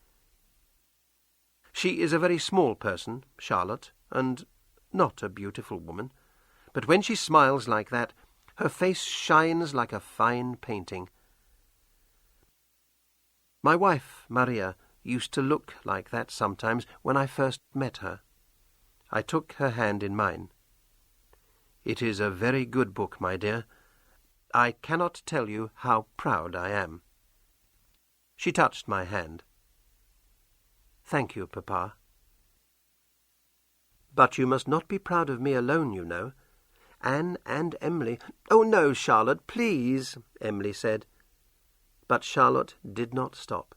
She is a very small person, Charlotte, and not a beautiful woman, but when she smiles like that, her face shines like a fine painting. My wife, Maria, used to look like that sometimes when I first met her. I took her hand in mine. "It is a very good book, my dear. I cannot tell you how proud I am." She touched my hand. "Thank you, Papa." "But you must not be proud of me alone, you know. Anne and Emily—" "Oh, no, Charlotte, please," Emily said. But Charlotte did not stop.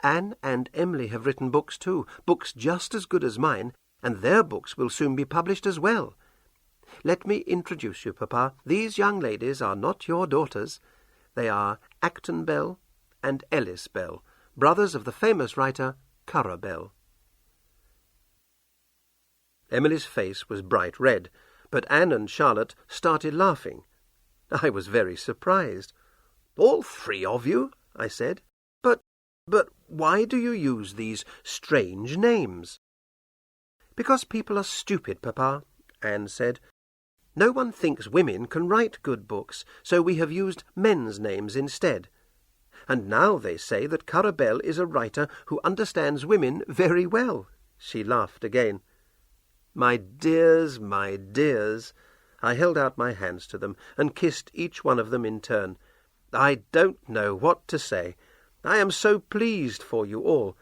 "Anne and Emily have written books too, books just as good as mine, and their books will soon be published as well. Let me introduce you, Papa. These young ladies are not your daughters. They are Acton Bell and Ellis Bell, brothers of the famous writer Currer Bell." Emily's face was bright red, but Anne and Charlotte started laughing. I was very surprised. "All 3 of you?" I said. But why do you use these strange names?" "Because people are stupid, Papa," Anne said. "No one thinks women can write good books, so we have used men's names instead. And now they say that Currer Bell is a writer who understands women very well." She laughed again. My dears, my dears! I held out my hands to them and kissed each one of them in turn. I don't know what to say. I am so pleased for you all.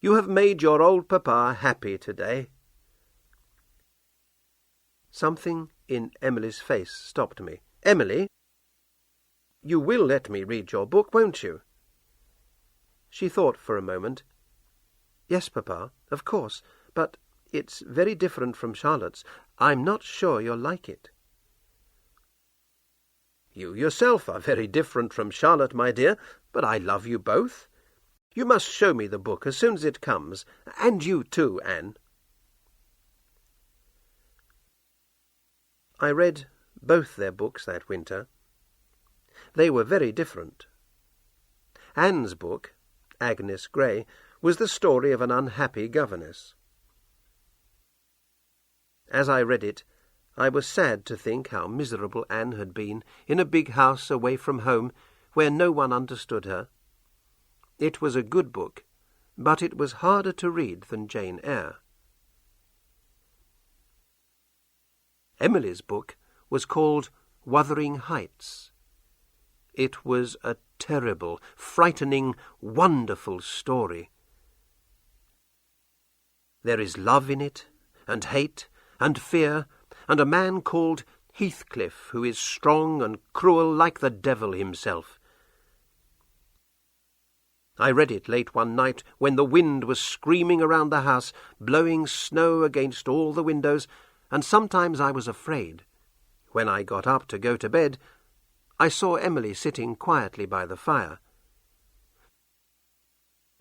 You have made your old papa happy today. Something in Emily's face stopped me. "Emily, you will let me read your book, won't you?" She thought for a moment. "Yes, Papa, of course, but it's very different from Charlotte's. I'm not sure you'll like it." "You yourself are very different from Charlotte, my dear, but I love you both. You must show me the book as soon as it comes, and you too, Anne." I read both their books that winter. They were very different. Anne's book, Agnes Grey, was the story of an unhappy governess. As I read it, I was sad to think how miserable Anne had been in a big house away from home, where no one understood her. It was a good book, but it was harder to read than Jane Eyre. Emily's book was called Wuthering Heights. It was a terrible, frightening, wonderful story. There is love in it, and hate, and fear, and a man called Heathcliff, who is strong and cruel like the devil himself. I read it late one night when the wind was screaming around the house, blowing snow against all the windows, and sometimes I was afraid. When I got up to go to bed, I saw Emily sitting quietly by the fire.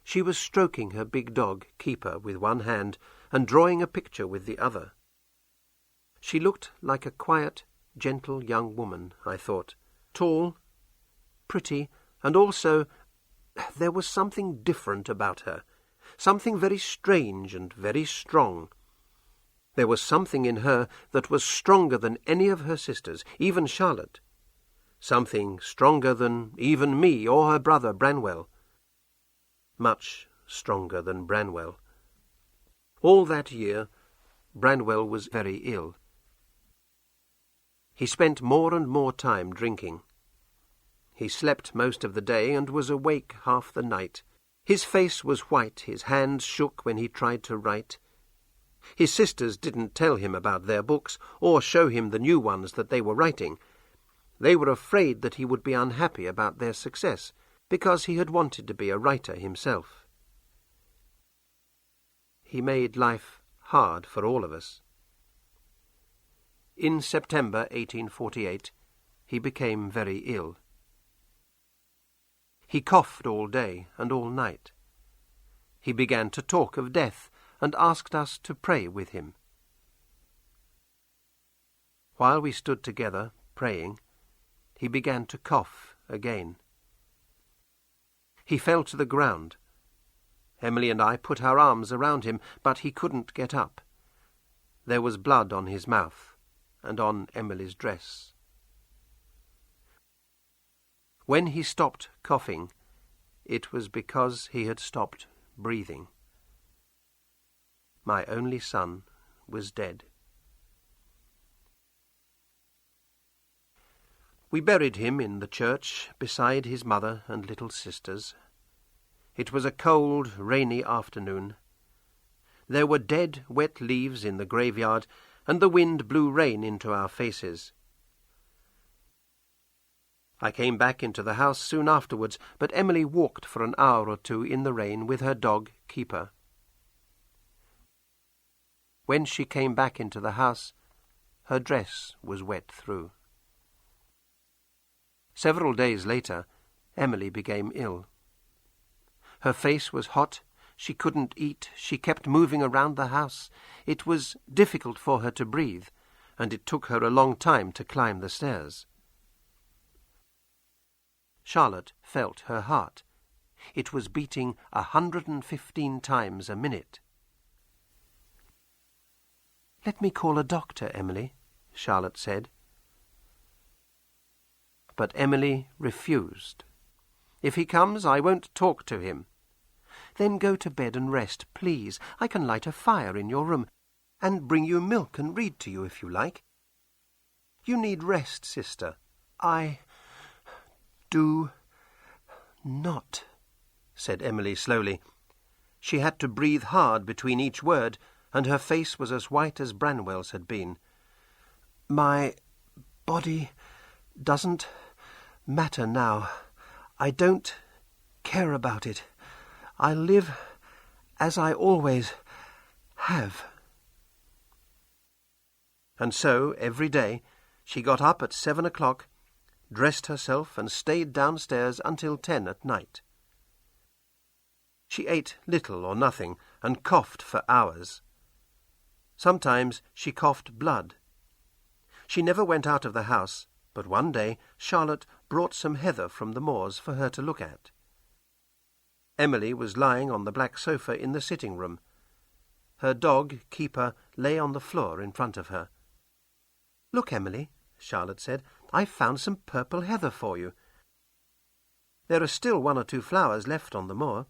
She was stroking her big dog, Keeper, with one hand, and drawing a picture with the other. She looked like a quiet, gentle young woman, I thought, tall, pretty, and also there was something different about her, something very strange and very strong. There was something in her that was stronger than any of her sisters, even Charlotte, something stronger than even me or her brother Branwell, much stronger than Branwell. All that year, Branwell was very ill. He spent more and more time drinking. He slept most of the day and was awake half the night. His face was white, his hands shook when he tried to write. His sisters didn't tell him about their books or show him the new ones that they were writing. They were afraid that he would be unhappy about their success, because he had wanted to be a writer himself. He made life hard for all of us. In September 1848, he became very ill. He coughed all day and all night. He began to talk of death and asked us to pray with him. While we stood together, praying, he began to cough again. He fell to the ground. Emily and I put our arms around him, but he couldn't get up. There was blood on his mouth and on Emily's dress. When he stopped coughing, it was because he had stopped breathing. My only son was dead. We buried him in the church beside his mother and little sisters. It was a cold, rainy afternoon. There were dead, wet leaves in the graveyard, and the wind blew rain into our faces. I came back into the house soon afterwards, but Emily walked for an hour or two in the rain with her dog, Keeper. When she came back into the house, her dress was wet through. Several days later, Emily became ill. Her face was hot, she couldn't eat, she kept moving around the house. It was difficult for her to breathe, and it took her a long time to climb the stairs. Charlotte felt her heart. It was beating 115 times a minute. "Let me call a doctor, Emily," Charlotte said. But Emily refused. "If he comes, I won't talk to him." "Then go to bed and rest, please. I can light a fire in your room, and bring you milk and read to you if you like. You need rest, sister." "I do not," said Emily slowly. She had to breathe hard between each word, and her face was as white as Branwell's had been. "My body doesn't matter now. I don't care about it. I live as I always have." And so, every day, she got up at 7 o'clock, dressed herself and stayed downstairs until 10 at night. She ate little or nothing and coughed for hours. Sometimes she coughed blood. She never went out of the house, but one day Charlotte brought some heather from the moors for her to look at. Emily was lying on the black sofa in the sitting-room. Her dog, Keeper, lay on the floor in front of her. "Look, Emily," Charlotte said, "I've found some purple heather for you. There are still 1 or 2 flowers left on the moor."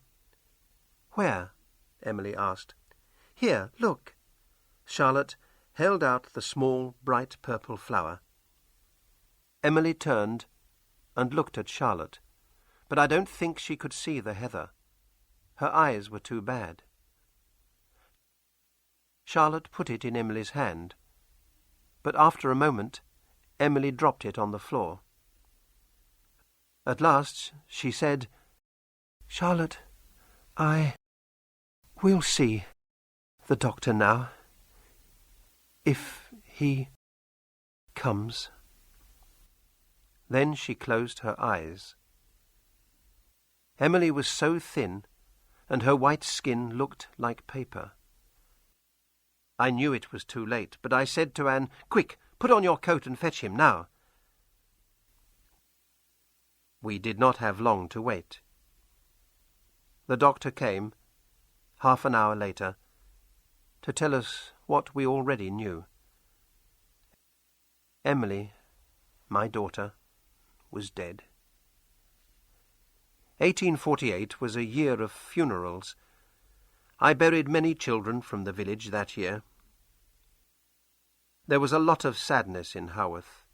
"Where?" Emily asked. "Here, look." Charlotte held out the small, bright purple flower. Emily turned and looked at Charlotte, but I don't think she could see the heather. Her eyes were too bad. Charlotte put it in Emily's hand, but after a moment Emily dropped it on the floor. At last she said, "Charlotte, I will see the doctor now, if he comes." Then she closed her eyes. Emily was so thin, and her white skin looked like paper. I knew it was too late, but I said to Anne, "Quick, put on your coat and fetch him now." We did not have long to wait. The doctor came, half an hour later, to tell us what we already knew. Emily, my daughter, was dead. 1848 was a year of funerals. I buried many children from the village that year. There was a lot of sadness in Haworth.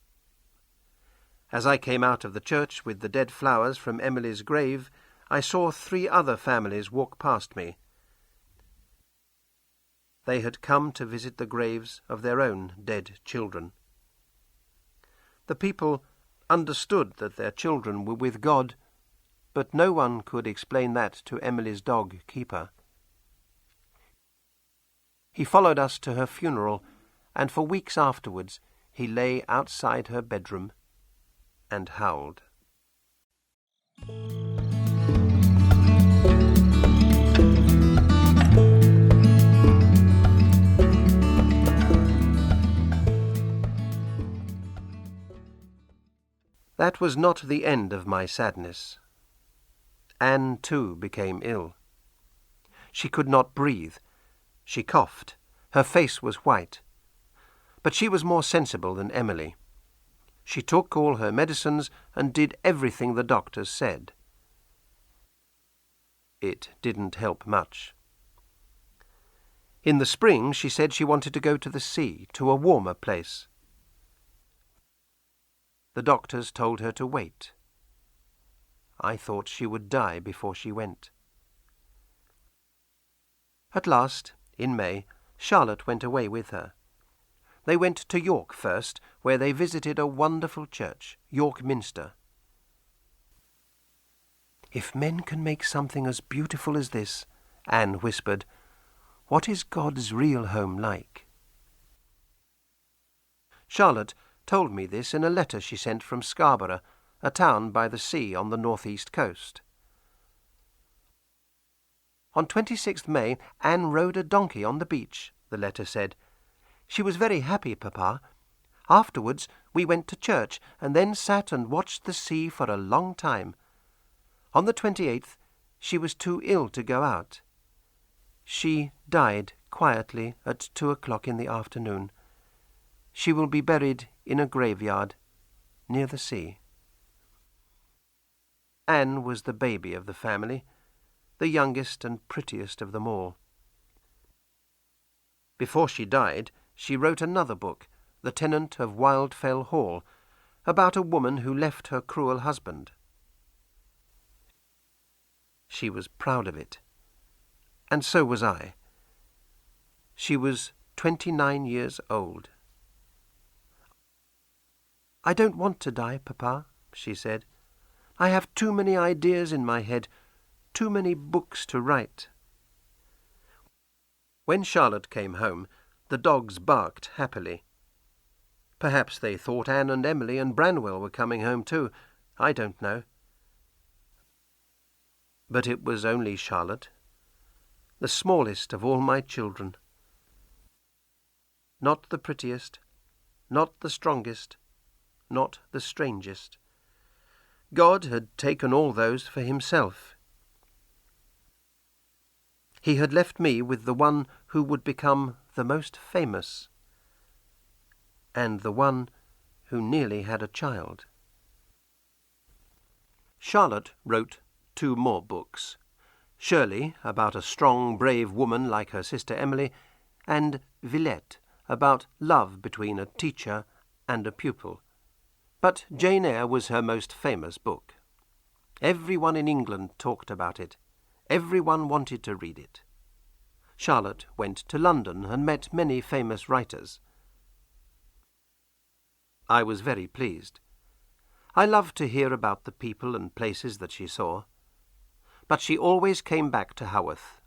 As I came out of the church with the dead flowers from Emily's grave, I saw 3 other families walk past me. They had come to visit the graves of their own dead children. The people understood that their children were with God, but no one could explain that to Emily's dog, Keeper. He followed us to her funeral, and for weeks afterwards he lay outside her bedroom and howled. That was not the end of my sadness. Anne, too, became ill. She could not breathe. She coughed. Her face was white. But she was more sensible than Emily. She took all her medicines and did everything the doctors said. It didn't help much. In the spring she said she wanted to go to the sea, to a warmer place. The doctors told her to wait. I thought she would die before she went. At last, in May, Charlotte went away with her. They went to York first, where they visited a wonderful church, York Minster. "If men can make something as beautiful as this," Anne whispered, "what is God's real home like?" Charlotte told me this in a letter she sent from Scarborough, a town by the sea on the north-east coast. On 26th May, Anne rode a donkey on the beach, the letter said. She was very happy, Papa. Afterwards we went to church and then sat and watched the sea for a long time. On the 28th she was too ill to go out. She died quietly at 2 o'clock in the afternoon. She will be buried in a graveyard near the sea. Anne was the baby of the family, the youngest and prettiest of them all. Before she died, she wrote another book, The Tenant of Wildfell Hall, about a woman who left her cruel husband. She was proud of it, and so was I. She was 29 years old. "I don't want to die, Papa," she said. "I have too many ideas in my head, too many books to write." When Charlotte came home, the dogs barked happily. Perhaps they thought Anne and Emily and Branwell were coming home too. I don't know. But it was only Charlotte, the smallest of all my children. Not the prettiest, not the strongest, not the strangest. God had taken all those for himself. He had left me with the one who would become the most famous, and the one who nearly had a child. Charlotte wrote 2 more books. Shirley, about a strong, brave woman like her sister Emily, and Villette, about love between a teacher and a pupil. But Jane Eyre was her most famous book. Everyone in England talked about it. Everyone wanted to read it. Charlotte went to London and met many famous writers. I was very pleased. I loved to hear about the people and places that she saw. But she always came back to Haworth.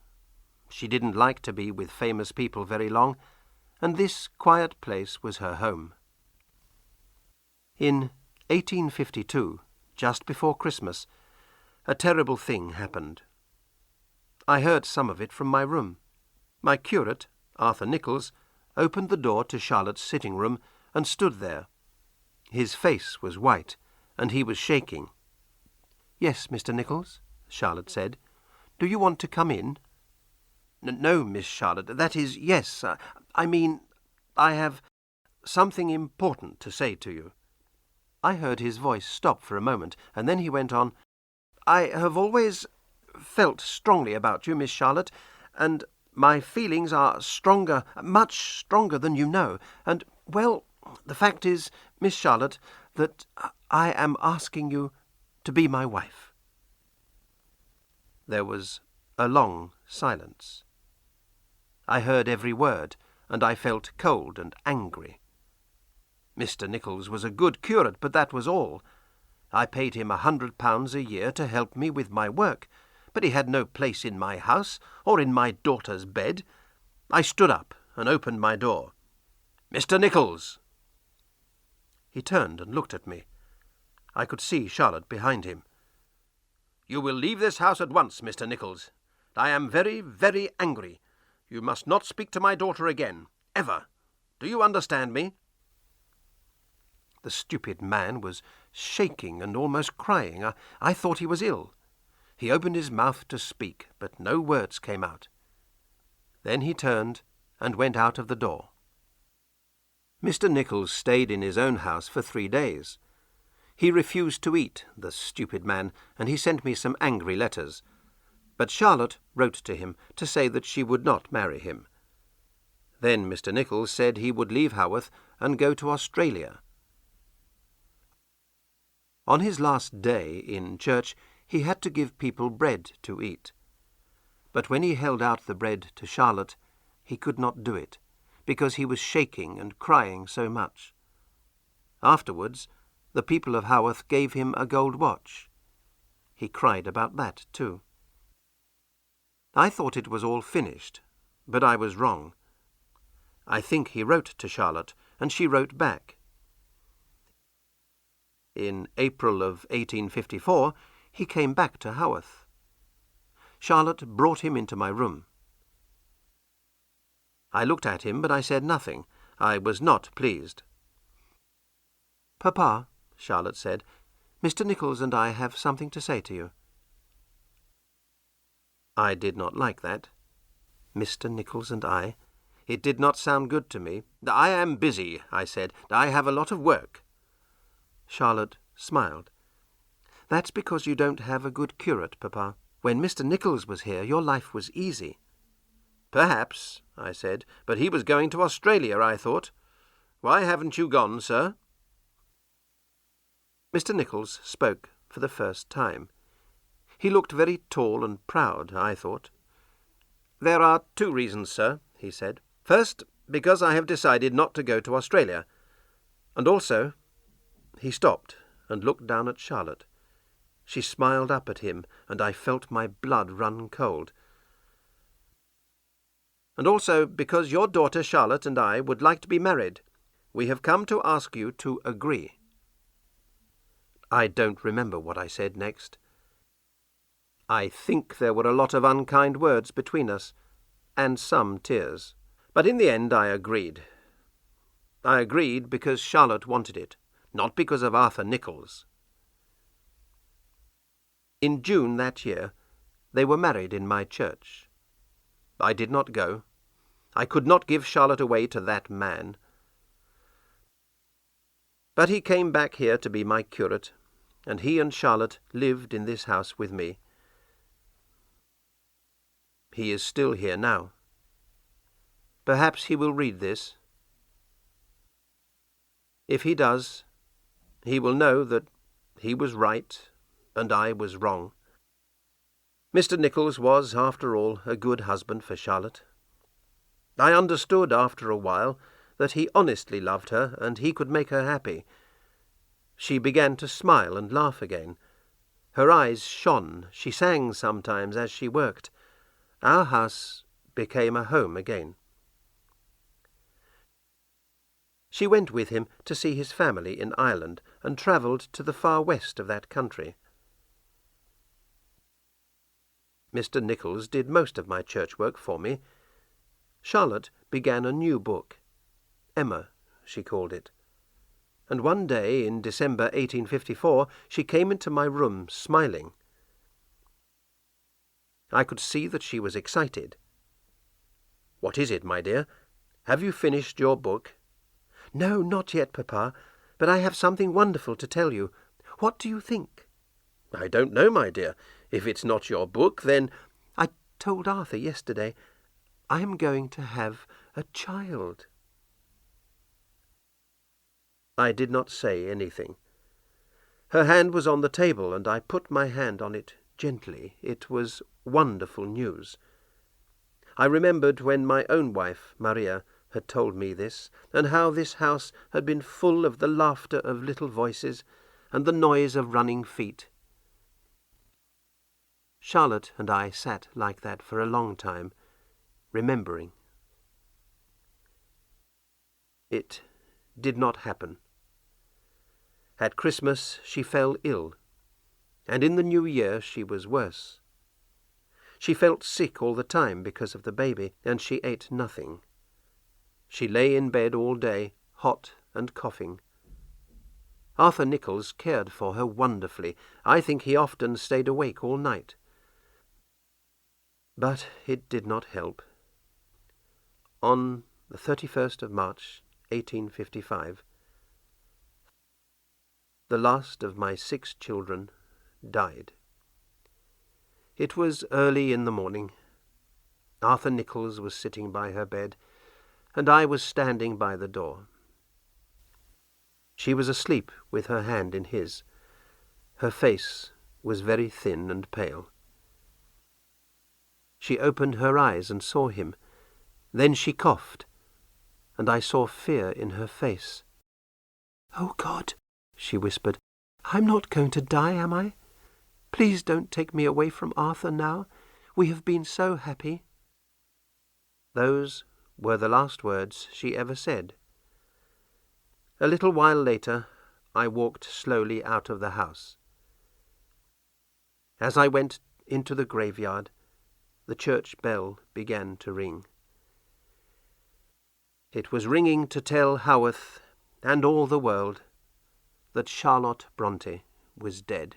She didn't like to be with famous people very long, and this quiet place was her home. In 1852, just before Christmas, a terrible thing happened. I heard some of it from my room. My curate, Arthur Nieholls, opened the door to Charlotte's sitting room and stood there. His face was white, and he was shaking. "Yes, Mr. Nieholls," Charlotte said. "Do you want to come in?" "No, Miss Charlotte, that is, yes. I mean, I have something important to say to you." I heard his voice stop for a moment, and then he went on, "I have always felt strongly about you, Miss Charlotte, and my feelings are stronger, much stronger than you know, and, well, the fact is, Miss Charlotte, that I am asking you to be my wife." There was a long silence. I heard every word, and I felt cold and angry. Mr. Nieholls was a good curate, but that was all. I paid him £100 a year to help me with my work, but he had no place in my house or in my daughter's bed. I stood up and opened my door. "Mr. Nieholls!" He turned and looked at me. I could see Charlotte behind him. "You will leave this house at once, Mr. Nieholls. I am very, very angry. You must not speak to my daughter again, ever. Do you understand me?" The stupid man was shaking and almost crying. I thought he was ill. He opened his mouth to speak, but no words came out. Then he turned and went out of the door. Mr. Nieholls stayed in his own house for 3 days. He refused to eat, the stupid man, and he sent me some angry letters. But Charlotte wrote to him to say that she would not marry him. Then Mr. Nieholls said he would leave Haworth and go to Australia. On his last day in church, he had to give people bread to eat. But when he held out the bread to Charlotte, he could not do it, because he was shaking and crying so much. Afterwards, the people of Haworth gave him a gold watch. He cried about that too. I thought it was all finished, but I was wrong. I think he wrote to Charlotte, and she wrote back. In April of 1854, he came back to Haworth. Charlotte brought him into my room. I looked at him, but I said nothing. I was not pleased. "Papa," Charlotte said, "Mr. Nieholls and I have something to say to you." I did not like that. Mr. Nieholls and I. It did not sound good to me. "I am busy," I said. "I have a lot of work." Charlotte smiled. "That's because you don't have a good curate, Papa. When Mr. Nieholls was here, your life was easy." "Perhaps," I said, "but he was going to Australia, I thought. Why haven't you gone, sir?" Mr. Nieholls spoke for the first time. He looked very tall and proud, I thought. "There are 2 reasons, sir," he said. "First, because I have decided not to go to Australia. And also—" He stopped and looked down at Charlotte. She smiled up at him, and I felt my blood run cold. "And also because your daughter Charlotte and I would like to be married. We have come to ask you to agree." I don't remember what I said next. I think there were a lot of unkind words between us, and some tears. But in the end I agreed. I agreed because Charlotte wanted it, not because of Arthur Nieholls. In June that year, they were married in my church. I did not go. I could not give Charlotte away to that man. But he came back here to be my curate, and he and Charlotte lived in this house with me. He is still here now. Perhaps he will read this. If he does, he will know that he was right and I was wrong. Mr. Nieholls was, after all, a good husband for Charlotte. I understood after a while that he honestly loved her and he could make her happy. She began to smile and laugh again. Her eyes shone. She sang sometimes as she worked. Our house became a home again. She went with him to see his family in Ireland and travelled to the far west of that country. Mr. Nieholls did most of my church work for me. Charlotte began a new book. Emma, she called it. And one day in December 1854 she came into my room smiling. I could see that she was excited. "What is it, my dear? Have you finished your book?" "No, not yet, Papa, but I have something wonderful to tell you. What do you think?" "I don't know, my dear. If it's not your book, then—" "I told Arthur yesterday. I am going to have a child." I did not say anything. Her hand was on the table, and I put my hand on it gently. It was wonderful news. I remembered when my own wife, Maria, had told me this, and how this house had been full of the laughter of little voices and the noise of running feet. Charlotte and I sat like that for a long time, remembering. It did not happen. At Christmas she fell ill, and in the New Year she was worse. She felt sick all the time because of the baby, and she ate nothing. She lay in bed all day, hot and coughing. Arthur Nieholls cared for her wonderfully. I think he often stayed awake all night. But it did not help. On the 31st of March, 1855, the last of my 6 children died. It was early in the morning. Arthur Nieholls was sitting by her bed, and I was standing by the door. She was asleep with her hand in his. Her face was very thin and pale. She opened her eyes and saw him. Then she coughed, and I saw fear in her face. "Oh, God," she whispered, "I'm not going to die, am I? Please don't take me away from Arthur now. We have been so happy." Those were the last words she ever said. A little while later, I walked slowly out of the house. As I went into the graveyard, the church bell began to ring. It was ringing to tell Haworth and all the world that Charlotte Bronte was dead.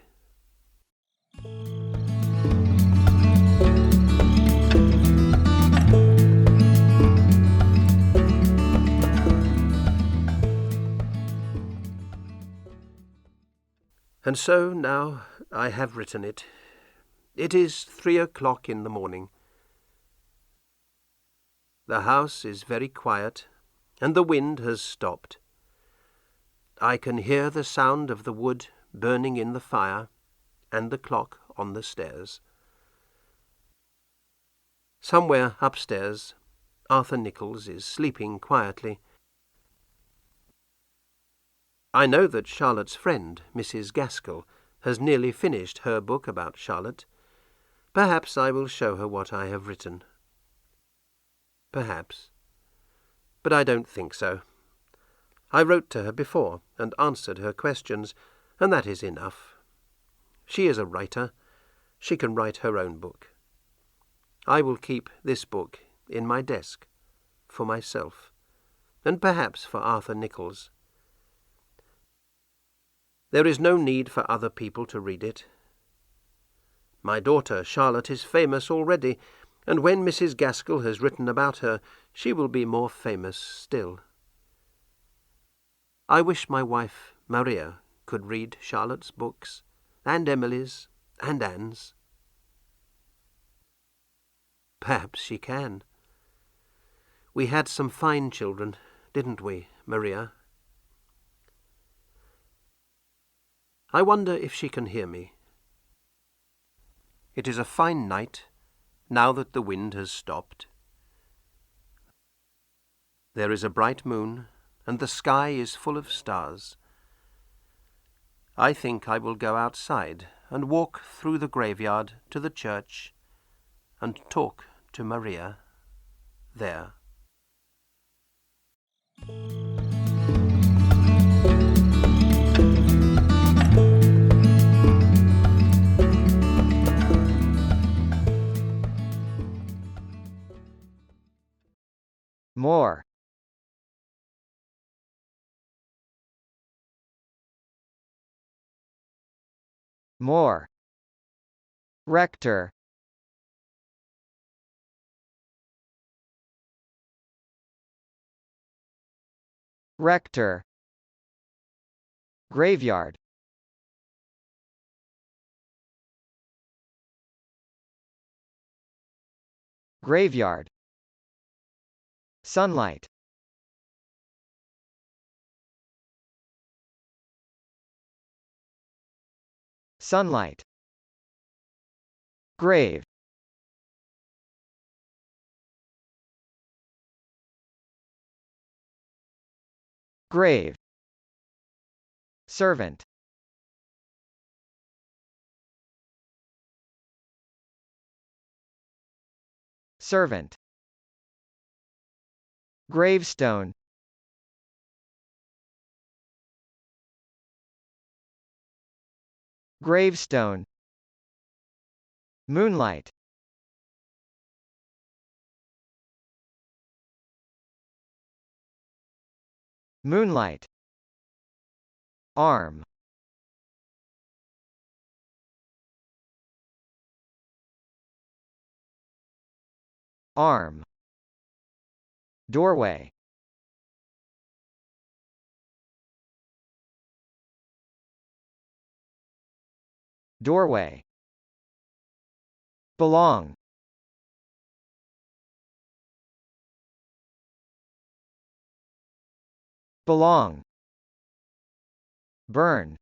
And so now I have written it. It is 3 o'clock in the morning. The house is very quiet, and the wind has stopped. I can hear the sound of the wood burning in the fire and the clock on the stairs. Somewhere upstairs, Arthur Nieholls is sleeping quietly. I know that Charlotte's friend, Mrs. Gaskell, has nearly finished her book about Charlotte. Perhaps I will show her what I have written. Perhaps. But I don't think so. I wrote to her before and answered her questions, and that is enough. She is a writer. She can write her own book. I will keep this book in my desk, for myself, and perhaps for Arthur Nieholls. There is no need for other people to read it. My daughter Charlotte is famous already, and when Mrs. Gaskell has written about her, she will be more famous still. I wish my wife Maria could read Charlotte's books, and Emily's, and Anne's. Perhaps she can. We had some fine children, didn't we, Maria? I wonder if she can hear me. It is a fine night, now that the wind has stopped. There is a bright moon, and the sky is full of stars. I think I will go outside and walk through the graveyard to the church and talk to Maria there. More. More. Rector. Rector. Graveyard. Graveyard. Sunlight. Sunlight. Grave. grave, servant, servant, gravestone, gravestone, moonlight, moonlight, arm, arm, doorway, doorway, belong, belong, burn,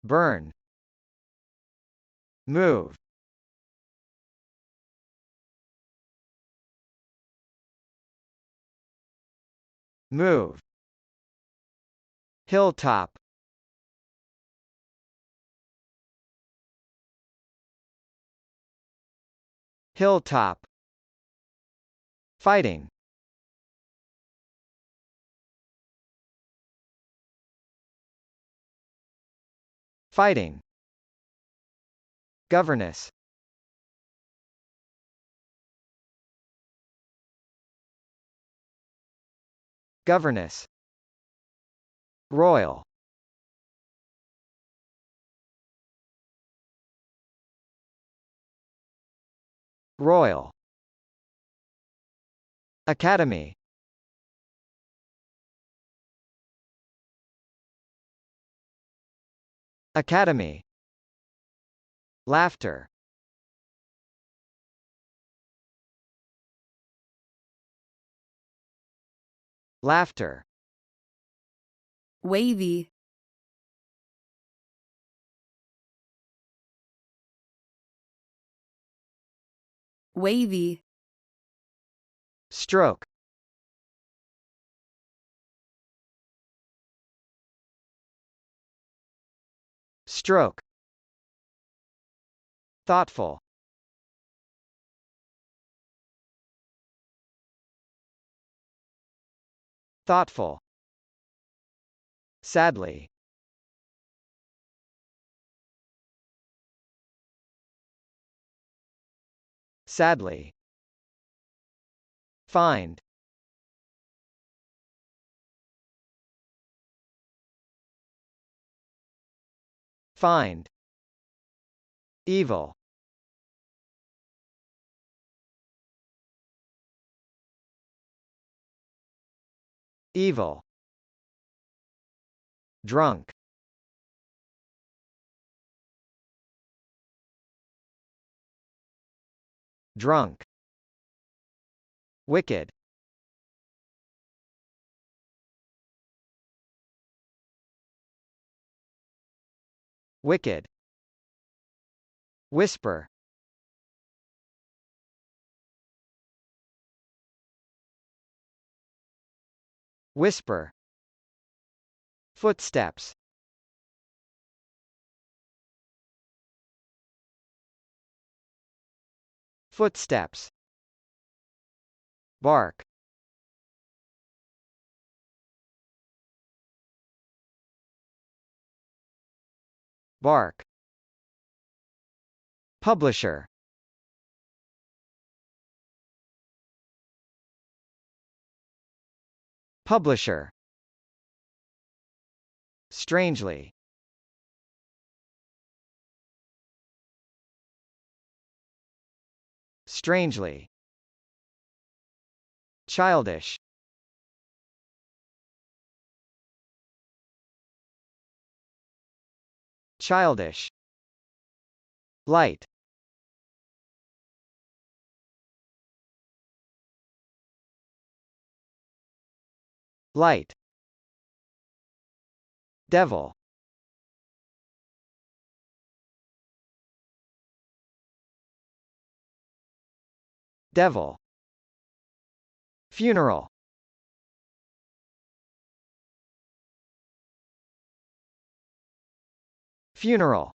burn, move, move, hilltop, hilltop, fighting, fighting, governess, governess, royal, royal, academy, academy, laughter, laughter, wavy, wavy, stroke, stroke, thoughtful, thoughtful, sadly, sadly, find, find, evil, evil, drunk, drunk, wicked, wicked, whisper, whisper, footsteps, footsteps, bark, bark, publisher, publisher, strangely, strangely, childish, childish, light, light, devil, devil, funeral, funeral,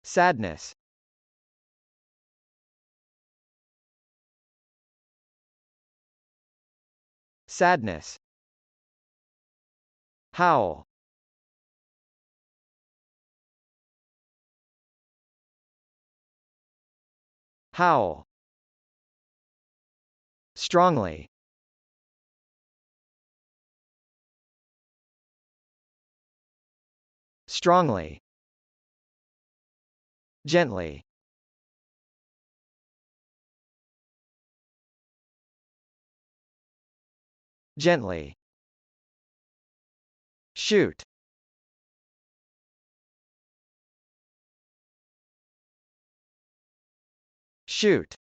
sadness, sadness, howl, howl, strongly, strongly, gently, gently, shoot, shoot,